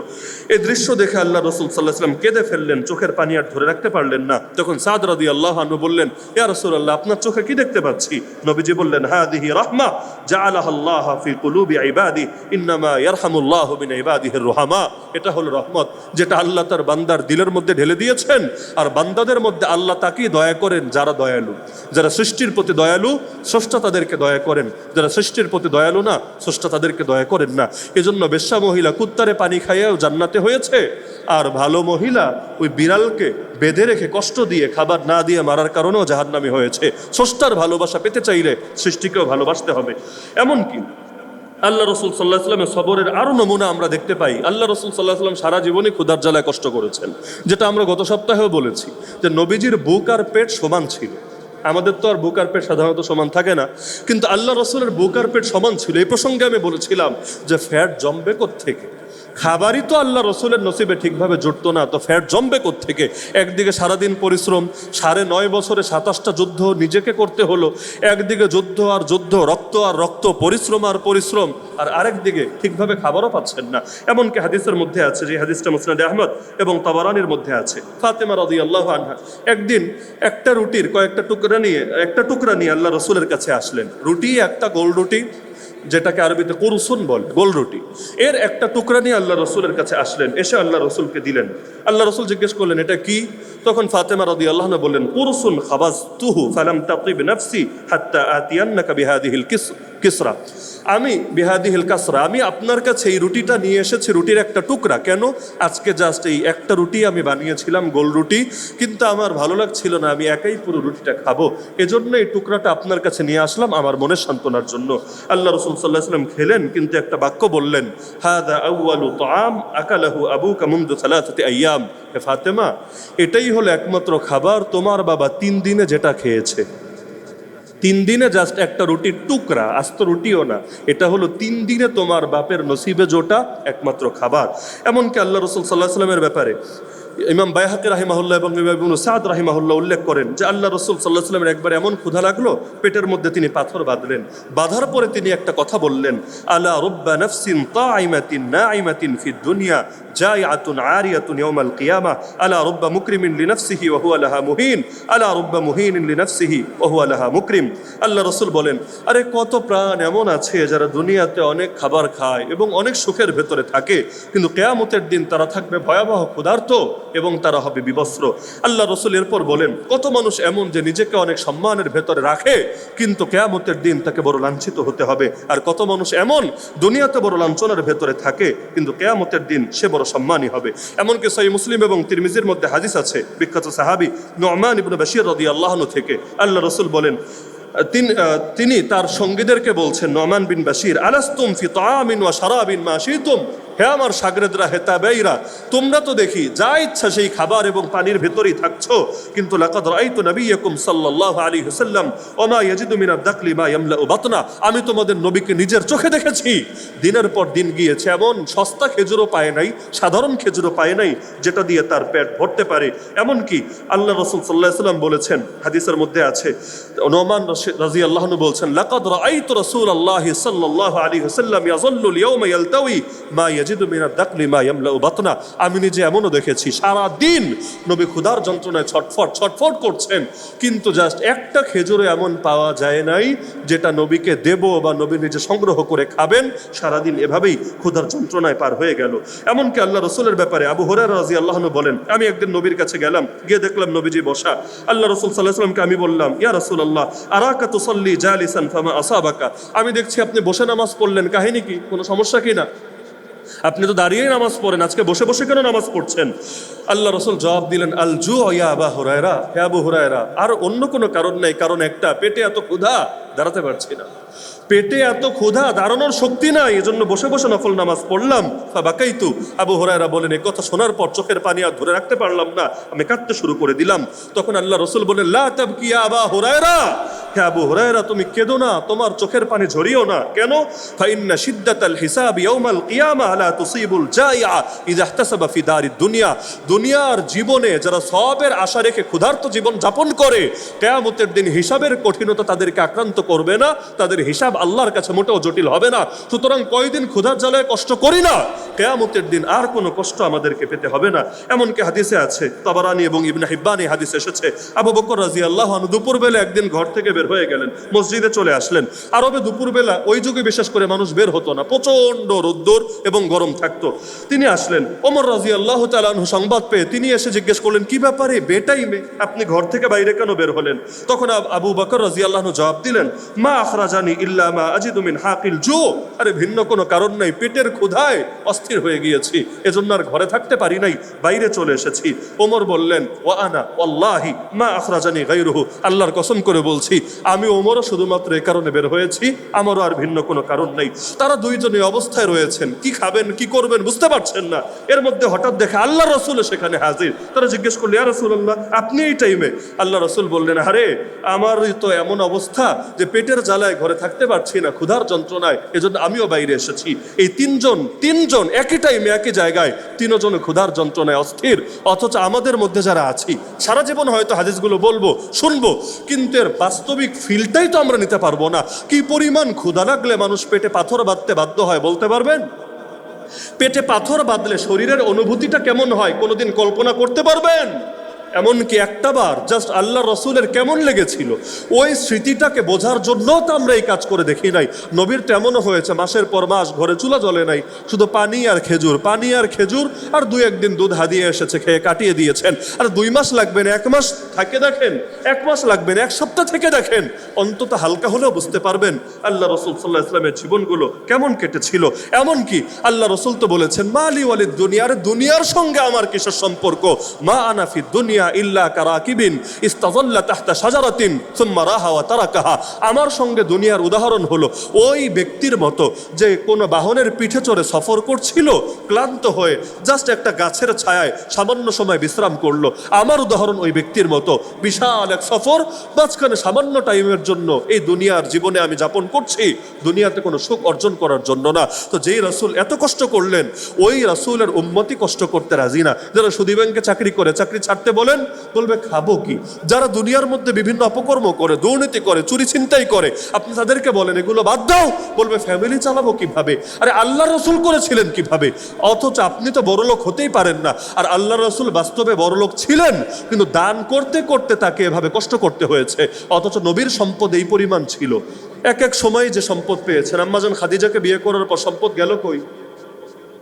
এই দৃশ্য দেখে আল্লাহ রাসূল সাল্লাল্লাহু আলাইহি ওয়াসাল্লাম কেঁদে ফেললেন, চোখের পানি আর ধরে রাখতে পারলেন না। তখন সাদ রাদিয়াল্লাহু আনহু বললেন, ইয়া রাসূলুল্লাহ, আপনার চোখে কি দেখতে পাচ্ছি? নবীজি বললেন, হাদিহি রাহমা জাআলাহা আল্লাহু ফি কুলুবি ইবাদি ইন্নামা ইয়ারহামুল্লাহু মিন ইবাদিহির রুহামা। এটা হলো রহমত, যেটা আল্লাহ তার বান্দার দিলের মধ্যে ঢেলে দিয়েছেন। আর বান্দাদের মধ্যে আল্লাহ তাকেই দয়া করেন যারা দয়ালু। যারা সৃষ্টির প্রতি দয়ালু, স্রষ্টা তাদেরকে দয়া করেন। যারা সৃষ্টির প্রতি দয়ালু না, স্রষ্টা তাদেরকে দয়া করেন না। এজন্য বেশ্যা মহিলা কুত্তারে পানি খাইয়েও জান্নাতে হয়েছে, আর ভালো মহিলা ওই বিড়ালকে বেঁধে রেখে কষ্ট দিয়ে, খাবার না দিয়ে মারার কারণেও জাহান্নামী হয়েছে। স্রষ্টার ভালোবাসা পেতে চাইলে সৃষ্টিকেও ভালোবাসতে হবে। এমনকি আল্লাহ রসুল সাল্লাহ সাল্লামের সবরের আরও নমুনা আমরা দেখতে পাই। আল্লাহ রসুল সাল্লাহ সাল্লাম সারা জীবনই ক্ষুধার জ্বালায় কষ্ট করেছেন, যেটা আমরা গত সপ্তাহেও বলেছি যে নবীজির বুক আর পেট সমান ছিল। আমাদের তো আর বুক আর পেট সাধারণত সমান থাকে না, কিন্তু আল্লাহ রসুলের বুক আর পেট সমান ছিল। এই প্রসঙ্গে আমি বলেছিলাম যে ফ্যাট জমবে কোত্থেকে? খাবারই তো আল্লাহ রসুলের নসিবে ঠিকভাবে জুটতো না, তো ফ্যাট জমবে কোত্থেকে? একদিকে সারাদিন পরিশ্রম, 9.5 বছরে 27টা যুদ্ধ নিজেকে করতে হলো। একদিকে যুদ্ধ আর যুদ্ধ, রক্ত আর রক্ত, পরিশ্রম আর পরিশ্রম, আর আরেকদিকে ঠিকভাবে খাবারও পাচ্ছেন না। এমনকি হাদিসের মধ্যে আছে, যে হাদিসটা মুসনাদে আহমদ এবং তাবারানির মধ্যে আছে, ফাতেমা রাদিয়াল্লাহু আনহা একদিন একটা রুটির কয়েকটা টুকরা নিয়ে আল্লাহ রসুলের কাছে আসলেন। রুটি একটা গোল রুটি, যেটাকে আরবিতে কুরসুন বলে, গোল রুটি, এর একটা টুকরা নিয়ে আল্লাহ রসুলের কাছে আসলেন। এসে আল্লাহ রসুলকে দিলেন। আল্লাহ রসুল জিজ্ঞেস করলেন, এটা কি? তখন ফাতেমা রাদিয়াল্লাহু আনহা বললেন, কুরসুন খাবাজতুহু ফালাম তাতিব নাফসি হাত্তা আতিয়ান্নাকা বিহাদিহিল কিসরা, আমি বিহাদিহিল কাসরা, আমি আপনার কাছে এই রুটিটা নিয়ে এসেছি, রুটির একটা টুকরা। কেন? আজকে জাস্ট এই একটা রুটি আমি বানিয়েছিলাম, গোল রুটি, কিন্তু আমার ভালো লাগছিল না, আমি একাই পুরো রুটিটা খাবো, এজন্য এই টুকরাটা আপনার কাছে নিয়ে আসলাম আমার মনের সান্ত্বনার জন্য। আল্লাহ রাসূল সাল্লাল্লাহু আলাইহি ওয়াসাল্লাম খেলেন, কিন্তু একটা বাক্য বললেন, হাদা আউয়ালু তাআম আকালাহু আবুকা মুনযু সালাসাতি আইয়াম। হে ফাতেমা, এটাই হলো একমাত্র খাবার তোমার বাবা 3 দিনে যেটা খেয়েছে। 3 দিনে জাস্ট একটা রুটির টুকরা, আস্ত রুটিও না, এটা হলো 3 দিনে তোমার বাপের নসিবে জোটা একমাত্র খাবার। এমনকি আল্লাহ রাসূল সাল্লাল্লাহু আলাইহি ওয়াসাল্লামের ব্যাপারে ইমাম বাইহাকি রাহিমাহুল্লাহ এবং ইমাম ইবনে সাদ রাহিমাহুল্লাহ উল্লেখ করেন যে আল্লাহ রাসূল সাল্লাল্লাহু আলাইহি ওয়াসাল্লামের একবার এমন ক্ষুধা লাগলো, পেটের মধ্যে তিনি পাথর বাঁধলেন, বাঁধার পরে তিনি একটা কথা বললেন, আলা রুব্বা নাফসিন তাইমাতিন নাইমাতিন ফিদ দুনিয়া জাইআতুন আরিয়াতুন ইয়াউমাল কিয়ামা আলা রুব্বা মুকরিমিন লিনাফসিহি ওয়া হুয়া লাহা মুহিন আলা রুব্বা মুহিনিন লিনাফসিহি ওয়া হুয়া লাহা মুকরিম। আল্লাহ রাসূল বলেন, আরে কত প্রাণ এমন আছে যারা দুনিয়াতে অনেক খাবার খায় এবং অনেক সুখের ভেতরে থাকে, কিন্তু কিয়ামতের দিন তারা থাকবে ভয়াবহ ক্ষুধার্ত এবং তারা হবে বিবস্ত্র। আল্লাহ রাসূল এরপর বলেন, কত মানুষ এমন যে নিজেকে অনেক সম্মানের ভেতরে রাখে, কিন্তু কিয়ামতের দিন তাকে বড় লাঞ্ছিত হতে হবে। আর কত মানুষ এমন দুনিয়াতে বড় লাঞ্ছনার ভেতরে থাকে, কিন্তু কিয়ামতের দিন সে বড় সম্মানী হবে। এমনকি সহিহ মুসলিম এবং তিরমিজির মধ্যে হাদিস আছে বিখ্যাত সাহাবী নু'মান ইবনে বাশীর রাদিয়াল্লাহু আনহু থেকে, আল্লাহ রাসূল বলেন, তিনি তার সঙ্গীদেরকে বলছেন, নু'মান বিন বাশীর, আলাস্তুম ফি তাআমিন ওয়া শারাবিন মা শিতুম, হে আমার সাগরেদরা, হে তাবেঈরা, তোমরা তো দেখি যা ইচ্ছা সেই খাবার এবং পানির ভেতরেই থাকছো, কিন্তু লাকাদ রাআইতু নবিয়্যাকুম সাল্লাল্লাহু আলাইহি ওয়াসাল্লাম ওয়া মা ইয়াজিদু মিনাদ দাকলি মা ইয়ামলাউ বাতনা, আমি তোমাদের নবীকে নিজের চোখে দেখেছি, দিনের পর দিন গিয়েছে এমন সস্তা খেজুরও পায় নাই, সাধারণ খেজুরও পায় নাই যেটা দিয়ে তার পেট ভরতে পারে। এমনকি আল্লাহ রাসূল সাল্লাল্লাহু আলাইহি ওয়াসাল্লাম বলেছেন, হাদিসের মধ্যে আছে, নু'মান রাদিয়াল্লাহু আনহু বলছেন, লাকাদ রাআইতু রাসূলাল্লাহি সাল্লাল্লাহু আলাইহি ওয়াসাল্লাম ইয়াযাল্লু আল-ইয়াওমা ইয়ালতাওই মা আমি নিজে এমনও দেখেছি সারা দিন নবী ক্ষুধার যন্ত্রণায় ছটফট করছেন, কিন্তু জাস্ট একটা খেজুরে এমন পাওয়া যায় নাই যেটা নবীকে দেব বা নবী নিজে সংগ্রহ করে খাবেন। সারাদিন এভাবেই ক্ষুধার যন্ত্রণায় পার হয়ে গেল। এমনকি আল্লাহ রাসূলের ব্যাপারে আবু হুরায়রা রাদিয়াল্লাহু আনহু বলেন, আমি একদিন নবীর কাছে গেলাম, গিয়ে দেখলাম নবীজি বসা। আল্লাহ রাসূল সাল্লাল্লাহু আলাইহি ওয়াসাল্লামকে আমি বললাম, ইয়া রাসূলুল্লাহ আরাকা তুসাল্লি জালিসান ফামা আসাবাকা, আমি দেখছি আপনি বসে নামাজ পড়লেন, কাহিনী কি, কোনো সমস্যা কি না? আপনি তো দাঁড়িয়েই নামাজ পড়েন, আজকে বসে বসে কেন নামাজ পড়ছেন? আল্লাহ রাসূল জবাব দিলেন, আল জু ইয়া আবা হুরায়রা, হে আবু হুরায়রা, আর অন্য কোনো কারণ নেই, কারণ একটা, পেটে এত ক্ষুধা দাঁড়াতে পারছি না, পেটে এত ক্ষুধা দাঁড়ানোর শক্তি নাই, এজন্য বসে বসে নফল নামাজ পড়লাম। ফাবাকাইতু, আবু হুরায়রা বলেন, এই কথা শোনার পর চোখের পানি আর ধরে রাখতে পারলাম না, আমি কাঁদতে শুরু করে দিলাম। তখন আল্লাহ রাসূল বলেন, লা তাবকি ইয়া আবা হুরায়রা, হে আবু হুরায়রা তুমি কেঁদো না, তোমার চোখের পানি ঝরিও না। কেন? ফাইন্না শিদ্দাতাল হিসাব ইয়াউমাল কিয়ামা লা তুসিবুল জাইআ ইযা ইহতাসাবা ফি দারিদ দুনিয়া, দুনিয়ার জীবনে যারা সওয়াবের আশা রেখে ক্ষুধার্ত জীবন যাপন করে, কিয়ামতের দিন হিসাবের কঠিনতা তাদেরকে আক্রান্ত করবে না, তাদের হিসাব আল্লাহর কাছে মোটেও জটিল হবে না। সুতরাং কয়দিন ক্ষুধার জ্বালায় কষ্ট করি না, কিয়ামতের দিন আর কোনো কষ্ট আমাদেরকে পেতে হবে না। এমনকি হাদিসে আছে, তাবারানী এবং ইবনে হিব্বান এই হাদিস এসেছে, আবু বকর রাদিয়াল্লাহু আনহু দুপুরবেলা একদিন ঘর থেকে বের হয়ে গেলেন, মসজিদে চলে আসলেন। আরবে দুপুরবেলা ওই যুগে বিশেষ করে মানুষ বের হতো না, প্রচন্ড রোদ্দুর এবং গরম থাকতো। তিনি আসলেন, ওমর রাদিয়াল্লাহু তাআলা আনহু সংবাদ পেয়ে তিনি এসে জিজ্ঞেস করলেন, কি ব্যাপারে বেটাইমে আপনি ঘর থেকে বাইরে কেন বের হলেন? তখন আবু বকর রাদিয়াল্লাহু আনহু জবাব দিলেন, মা আখরাজানি ইল্লা মা আজিদু মিন হাকিল জু, আরে ভিন্ন কোনো কারণ নাই, পেটের ক্ষুধায় অস্থির হয়ে গিয়েছি, এজন্য আর ঘরে থাকতে পারি নাই, বাইরে চলে এসেছি। ওমর বললেন, ওয়া আনা ওয়াল্লাহি মা আখরাজানি গায়রুহু, আল্লাহর কসম করে বলছি আমি ওমরও শুধুমাত্র এই কারণে বের হয়েছি, আমারও আর ভিন্ন কোনো কারণ নেই। তারা দুইজনে অবস্থায় রয়েছেন, কি খাবেন কি করবেন বুঝতে পারছেন না। এর মধ্যে হঠাৎ দেখে আল্লাহ রাসূল সেখানে হাজির। তারা জিজ্ঞেস করল, ইয়া রাসূলুল্লাহ আপনি এই টাইমে? আল্লাহ রাসূল বললেন, আরে আমার তো এমন অবস্থা যে পেটের জ্বালায় ঘরে থাকতে পারছি না, ক্ষুধার যন্ত্রণায়, এজন্য আমিও বাইরে এসেছি। এই তিনজন একই টাইমে একই জায়গায়, তিনজনে ক্ষুধার যন্ত্রণায় অস্থির। অথচ আমাদের মধ্যে যারা আছি সারা জীবন হয়তো হাদিসগুলো বলবো শুনবো, কিন্তু এর বাস্তবিক ফিলটাই তো আমরা নিতে পারবো না। কি পরিমাণ ক্ষুধা লাগলে মানুষ পেটে পাথর বাঁধতে বাধ্য হয় বলতে পারবেন? পেটে পাথর বাঁধলে শরীরের অনুভূতিটা কেমন হয় কোনোদিন কল্পনা করতে পারবেন? এমনকি একটা বার জাস্ট আল্লাহ রসুলের কেমন লেগেছিল ওই স্মৃতিটাকে বোঝার জন্য তো আমরা এই কাজ করে দেখি নাই। নবীর তেমনও হয়েছে, মাসের পর মাস ঘরে চুলা জ্বলে নাই, শুধু পানি আর খেজুর, পানি আর খেজুর, আর 2-1 দিন দুধ হাদিয়ে এসেছে, খেয়ে কাটিয়ে দিয়েছেন। আর 2 মাস লাগবে না, 1 মাস থাকে দেখেন, 1 মাস লাগবে না, 1 সপ্তাহ থেকে দেখেন, অন্তত হালকা হলেও বুঝতে পারবেন আল্লাহ রসুল সাল্লাহ ইসলামের জীবনগুলো কেমন কেটেছিল। এমনকি আল্লাহ রসুল তো বলেছেন, মালি ওয়ালিদ দুনিয়া, আরে দুনিয়ার সঙ্গে আমার কিসের সম্পর্ক, মা আনাফি দুনিয়া ইল্লা কারাকিবিন ইস্তাযাল্লা তাহতা শাজারাতিন সুম্মা রাহা ওয়া তারাকাহা। আমার সঙ্গে দুনিয়ার উদাহরণ হলো ওই ব্যক্তির মতো যে কোনো বাহনের পিঠে চড়ে সফর করছিল, ক্লান্ত হয়ে জাস্ট একটা গাছের ছায়ায় সামান্য সময় বিশ্রাম করলো। আমার উদাহরণ ওই ব্যক্তির মতো, বিশাল এক সফর, মাঝখানে সামান্য টাইমের জন্য এই দুনিয়ার জীবনে আমি যাপন করছি, দুনিয়াতে কোনো সুখ অর্জন করার জন্য না। তো যেই রাসূল এত কষ্ট করলেন, ওই রাসূলের উম্মতি কষ্ট করতে রাজি না। যারা সুদী ব্যাংকে চাকরি করে, চাকরি ছাড়তে বলেন, বলবে খাবো কি। যারা দুনিয়ার মধ্যে বিভিন্ন অপকর্ম করে, দুর্নীতি করে, চুরি ছিনতাই করে, আপনি তাদেরকে বলেন এগুলো বাদ দাও, বলবে ফ্যামিলি চালাবো কিভাবে। আরে আল্লাহ রসুল করেছিলেন কিভাবে, অথচ আপনি তো বড়লোক হতেই পারেন না। আর আল্লাহ রসুল বাস্তবে বড়লোক ছিলেন, কিন্তু দান করতে করতে তাকে এভাবে কষ্ট করতে হয়েছে। অথচ নবীর সম্পদ এই পরিমাণ ছিল। এক এক সময় যে সম্পদ পেয়েছেন, আম্মাজান খাদিজাকে বিয়ে করার পর সম্পদ গেল কই?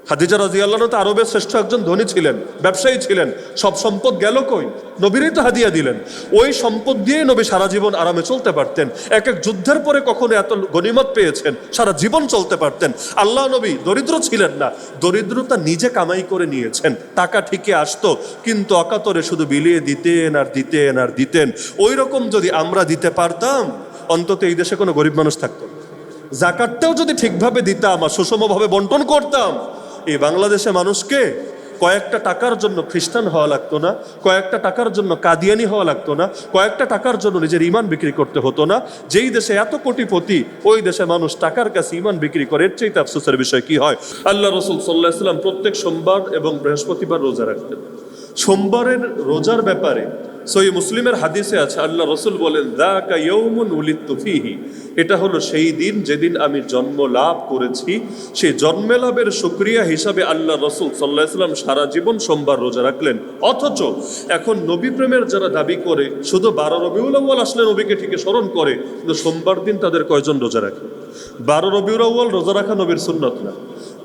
খাদিজা রাদিয়াল্লাহু আনহা তো আরবের শ্রেষ্ঠ একজন ধনী ছিলেন, ব্যবসায়ী ছিলেন, সব সম্পদ গেল কই? নবীরই তো হাদিয়া দিলেন। ওই সম্পদ দিয়ে নবী সারা জীবন আরামে চলতে পারতেন। এক এক যুদ্ধের পরে কখনো এত গনিমত পেয়েছেন, সারা জীবন চলতে পারতেন। আল্লাহ নবী দরিদ্র ছিলেন না, দরিদ্রতা নিজে কামাই করে নিয়েছেন। টাকা ঠিকই আসতো, কিন্তু অকাতরে শুধু বিলিয়ে দিতেন আর দিতেন আর দিতেন। ওই রকম যদি আমরা দিতে পারতাম, অন্তত এই দেশে কোনো গরিব মানুষ থাকতো। যাকাতটাও যদি ঠিকভাবে দিতাম আর সুষমভাবে বন্টন করতাম, এই বাংলাদেশে মানুষকে কয়েকটা টাকার জন্য খ্রিস্টান হওয়া লাগতো না, কয়েকটা টাকার জন্য কাদিয়ানি হওয়া লাগতো না, কয়েকটা টাকার জন্য নিজের ইমান বিক্রি করতে হতো না। যেই দেশে এত কোটিপতি, ওই দেশে মানুষ টাকার কাছে ইমান বিক্রি করে, এর চাইতে আফসোসের বিষয় কি হয়? আল্লাহ রসুল সাল্লাল্লাহু আলাইহি ওয়াসাল্লাম প্রত্যেক সোমবার এবং বৃহস্পতিবার রোজা রাখতেন। সোমবারের রোজার ব্যাপারে সহিহ মুসলিমের হাদিসে আছে, আল্লাহ রসুল বলেন, যাকা ইয়াউমুন উলিদতু ফীহি, এটা হলো সেই দিন যেদিন আমি জন্ম লাভ করেছি। সেই জন্মে লাভের শুকরিয়া হিসাবে আল্লাহ রসুল সাল্লাল্লাহু আলাইহি ওয়াসাল্লাম সারা জীবন সোমবার রোজা রাখলেন। অথচ এখন নবী প্রেমের যারা দাবি করে, শুধু 12 রবিউল আউয়াল আসলে নবীকে ঠিকই স্মরণ করে, কিন্তু সোমবার দিন তাদের কয়জন রোজা রাখে? 12 রবিউল আউয়াল রোজা রাখা নবীর সুন্নত না।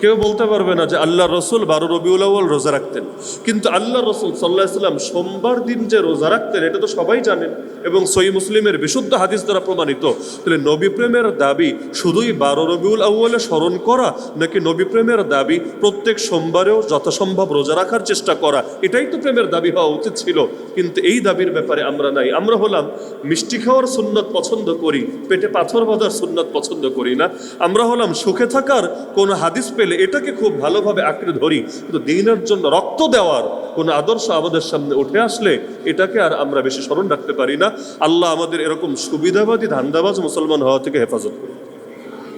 কেউ বলতে পারবে না যে আল্লাহ রসুল 12 রবিউল আউয়াল রোজা রাখতেন। কিন্তু আল্লাহ রসুল সাল্লাল্লাহু আলাইহি ওয়াসাল্লাম সোমবার দিন যে রোজা রাখতেন, এটা তো সবাই জানেন এবং সহিহ মুসলিমের বিশুদ্ধ হাদিস দ্বারা প্রমাণিত। তাহলে নবী প্রেমের দাবি শুধুই 12 রবিউল আউয়ালে স্মরণ করা, নাকি নবী প্রেমের দাবি প্রত্যেক সোমবারেও যথাসম্ভব রোজা রাখার চেষ্টা করা? এটাই তো প্রেমের দাবি হওয়া উচিত ছিল। কিন্তু এই দাবির ব্যাপারে আমরা নাই। আমরা হলাম মিষ্টি খাওয়ার সুন্নত পছন্দ করি, পেটে পাথর বাঁধার সুন্নত পছন্দ করি না। আমরা হলাম সুখে থাকার কোন হাদিস পেলে এটাকে খুব ভালোভাবে আঁকড়ে ধরি, কিন্তু দ্বীনের জন্য রক্ত দেওয়ার কোন আদর্শ আমাদের সামনে উঠে আসলে এটাকে আর আমরা বেশি স্মরণ রাখতে পারি না। আল্লাহ আমাদের এরকম সুবিধাবাদী ধান্দাবাজ মুসলমান হওয়া থেকে হেফাজত করি।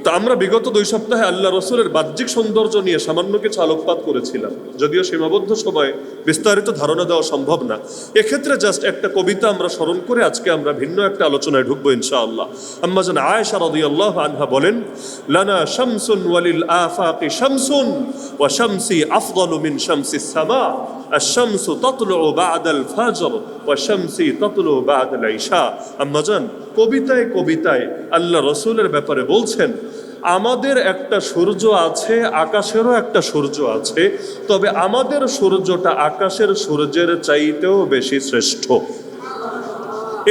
তো আমরা বিগত 2 সপ্তাহে আল্লাহ রসুলের বাহ্যিক সৌন্দর্য নিয়ে সামান্য কিছু আলোকপাত করেছিলাম, যদিও সীমাবদ্ধ সময়ে বিস্তারিত ধারণা দেওয়া সম্ভব না। এক্ষেত্রে জাস্ট একটা কবিতা আমরা স্মরণ করে আজকে আমরা ভিন্ন একটা আলোচনায় ঢুকবো ইনশাআল্লাহ। আম্মা জান আয়েশা রাদিয়াল্লাহু আনহা বলেন, লানা শামসুন ওয়ালিল আফাকি শামসুন ওয়া শামসি আফদালু মিন শামসিস সামা, আশ-শামসু তাতলুউ বা'দাল ফাজর ওয়া শামসি তাতলুউ বা'দাল ইশা। আম্মা জান কবিতায় কবিতায় আল্লাহ রসুলের ব্যাপারে বলছেন, আমাদের একটা সূর্য আছে, আকাশেরও একটা সূর্য আছে, তবে আমাদের সূর্যটা আকাশের সূর্যের চাইতেও বেশি শ্রেষ্ঠ।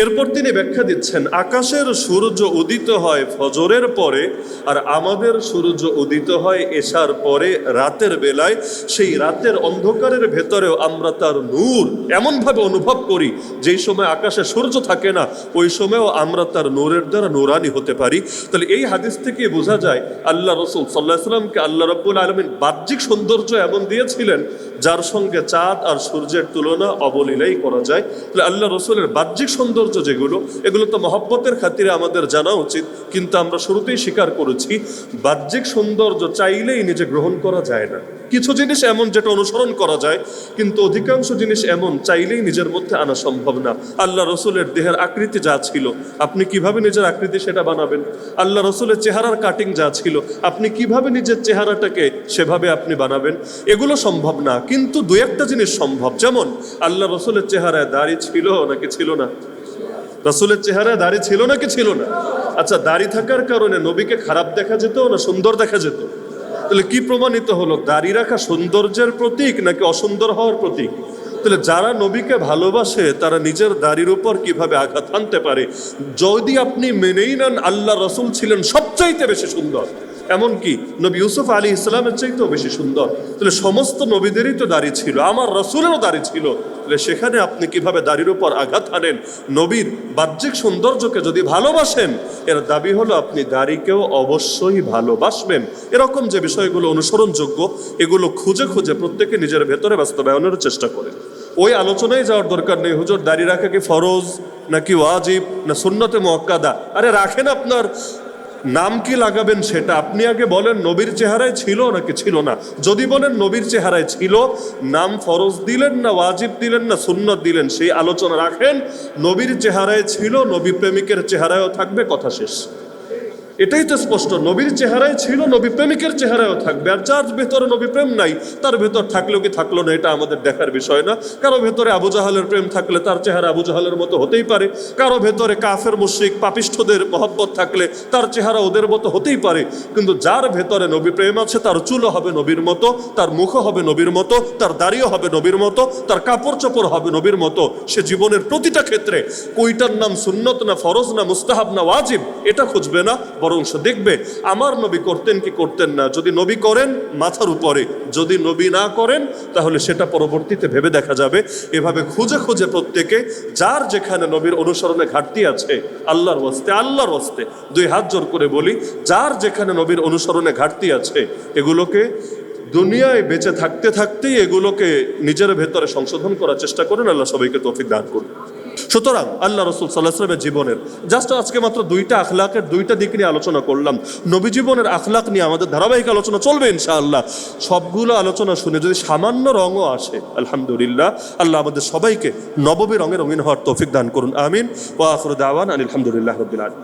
এরপর তিনি ব্যাখ্যা দিচ্ছেন, আকাশের সূর্য উদিত হয় ফজরের পরে, আর আমাদের সূর্য উদিত হয় এশার পরে রাতের বেলায়। সেই রাতের অন্ধকারের ভেতরেও আমরা তার নূর এমনভাবে অনুভব করি, যেই সময় আকাশে সূর্য থাকে না, ওই সময়ও আমরা তার নূরের দ্বারা নূরানি হতে পারি। তাহলে এই হাদিস থেকে বোঝা যায় আল্লাহ রসুল সাল্লাল্লাহু আলাইহি ওয়াসাল্লামকে আল্লাহ রাব্বুল আলামিন বাহ্যিক সৌন্দর্য এমন দিয়েছিলেন, যার সঙ্গে চাঁদ আর সূর্যের তুলনা অবলীলাই করা যায়। তাহলে আল্লাহ রসুলের বাহ্যিক সৌন্দর্য সৌন্দর্য যেগুলো, এগুলো তো মহব্বতের খাতিরে আমাদের জানা উচিত, কিন্তু আমরা শুরুতেই স্বীকার করেছি বাহ্যিক সৌন্দর্য চাইলেই নিজে গ্রহণ করা যায় না। কিছু জিনিস এমন যেটা অনুসরণ করা যায়, কিন্তু অধিকাংশ জিনিস এমন চাইলেই নিজের মধ্যে আনা সম্ভব না। আল্লাহ রসুলের দেহের আকৃতি যা ছিল, আপনি কিভাবে নিজের আকৃতি সেটা বানাবেন? আল্লাহ রসুলের চেহারার কাটিং যা ছিল, আপনি কিভাবে নিজের চেহারাটাকে সেভাবে আপনি বানাবেন? এগুলো সম্ভব না, কিন্তু দু একটা জিনিস সম্ভব। যেমন আল্লাহ রসুলের চেহারায় দাড়ি ছিল নাকি ছিল না? রসুলের চেহারায় দাড়ি ছিল নাকি ছিল না? আচ্ছা, দাড়ি থাকার কারণে নবীকে খারাপ দেখা যেত না সুন্দর দেখা যেত? তাহলে কি প্রমাণিত হলো? দাড়ি রাখা সৌন্দর্যের প্রতীক নাকি অসুন্দর হওয়ার প্রতীক? তাহলে যারা নবীকে ভালোবাসে তারা নিজের দাড়ির উপর কিভাবে আঘাত আনতে পারে? যদি আপনি মেনেই নেন আল্লাহ রসুল ছিলেন সবচাইতে বেশি সুন্দর, এমনকি নবী ইউসুফ আলী ইসলামের চাইতেও বেশি সুন্দর, তাহলে সমস্ত নবীদেরই তো দাড়ি ছিল, আমার রসুলেরও দাড়ি ছিল, তাহলে সেখানে আপনি কিভাবে দাড়ির উপর আঘাত আনেন? নবীর বাহ্যিক সৌন্দর্যকে যদি ভালোবাসেন, এর দাবি হলো আপনি দাড়িকেও অবশ্যই ভালোবাসবেন। এরকম যে বিষয়গুলো অনুসরণযোগ্য, এগুলো খুঁজে খুঁজে প্রত্যেকে নিজের ভেতরে বাস্তবায়নের চেষ্টা করেন। ওই আলোচনায় যাওয়ার দরকার নেই, হুজুর দাড়ি রাখা কি ফরজ নাকি ওয়াজিব না সুন্নতে মুআক্কাদা? আরে রাখেন, আপনার নাম কি লাগাবেন সেটা আপনি আগে বলেন নবীর চেহারায় ছিল নাকি ছিল না। যদি বলেন নবীর চেহারায় ছিল, নাম ফরজ দিলেন না ওয়াজিব দিলেন না সুন্নত দিলেন, সেই আলোচনা রাখেন। নবীর চেহারায় ছিল, নবী প্রেমিকের চেহারায়ও থাকবে, কথা শেষ। এটাই তো স্পষ্ট, নবীর চেহারায় ছিল, নবী প্রেমিকের চেহারায়ও থাকবে। আর যার ভেতরে নবী প্রেম নাই, তার ভেতর থাকলেও কি থাকলো না, এটা আমাদের দেখার বিষয় না। কারো ভেতরে আবু জাহালের প্রেম থাকলে তার চেহারা আবু জাহালের মতো হতেই পারে, কারো ভেতরে কাফের মুশরিক পাপিষ্ঠদের মহব্বত থাকলে তার চেহারা ওদের মতো হতেই পারে। কিন্তু যার ভেতরে নবী প্রেম আছে, তার চুলও হবে নবীর মতো, তার মুখও হবে নবীর মতো, তার দাড়িও হবে নবীর মতো, তার কাপড় চোপড় হবে নবীর মতো। সে জীবনের প্রতিটা ক্ষেত্রে কোইটার নাম সুন্নত না ফরজ না মুস্তাহাব না ওয়াজিব এটা খুঁজবে না, বরং সে দেখবে আমার নবী করতেন কি করতেন না। যদি নবী করেন মাথার উপরে, যদি নবী না করেন তাহলে সেটা পরবর্তীতে ভেবে দেখা যাবে। এভাবে খুঁজে খুঁজে প্রত্যেকে যার যেখানে নবীর অনুসরণে ঘাটতি আছে, আল্লাহর ওয়াস্তে দুই হাত জোর করে বলি, যার যেখানে নবীর অনুসরণে ঘাটতি আছে, এগুলোকে দুনিয়ায় বেঁচে থাকতে থাকতেই এগুলোকে নিজের ভেতরে সংশোধন করার চেষ্টা করেন। আল্লাহ সবাইকে তৌফিক দান করুন। সুতরাং আল্লাহ রসুল সাল্লাল্লাহু আলাইহি ওয়াসাল্লামের জীবনের জাস্ট আজকে মাত্র দুইটা আখলাকের দুইটা দিক নিয়ে আলোচনা করলাম। নবী জীবনের আখলাক নিয়ে আমাদের ধারাবাহিক আলোচনা চলবে ইনশাআল্লাহ। সবগুলো আলোচনা শুনে যদি সামান্য রঙও আসে, আলহামদুলিল্লাহ। আল্লাহ আমাদের সবাইকে নববী রঙে রঙিন হওয়ার তৌফিক দান করুন, আমিন। ওয়া আখিরু দাওয়ানা আলহামদুলিল্লাহি রাব্বিল আলামিন।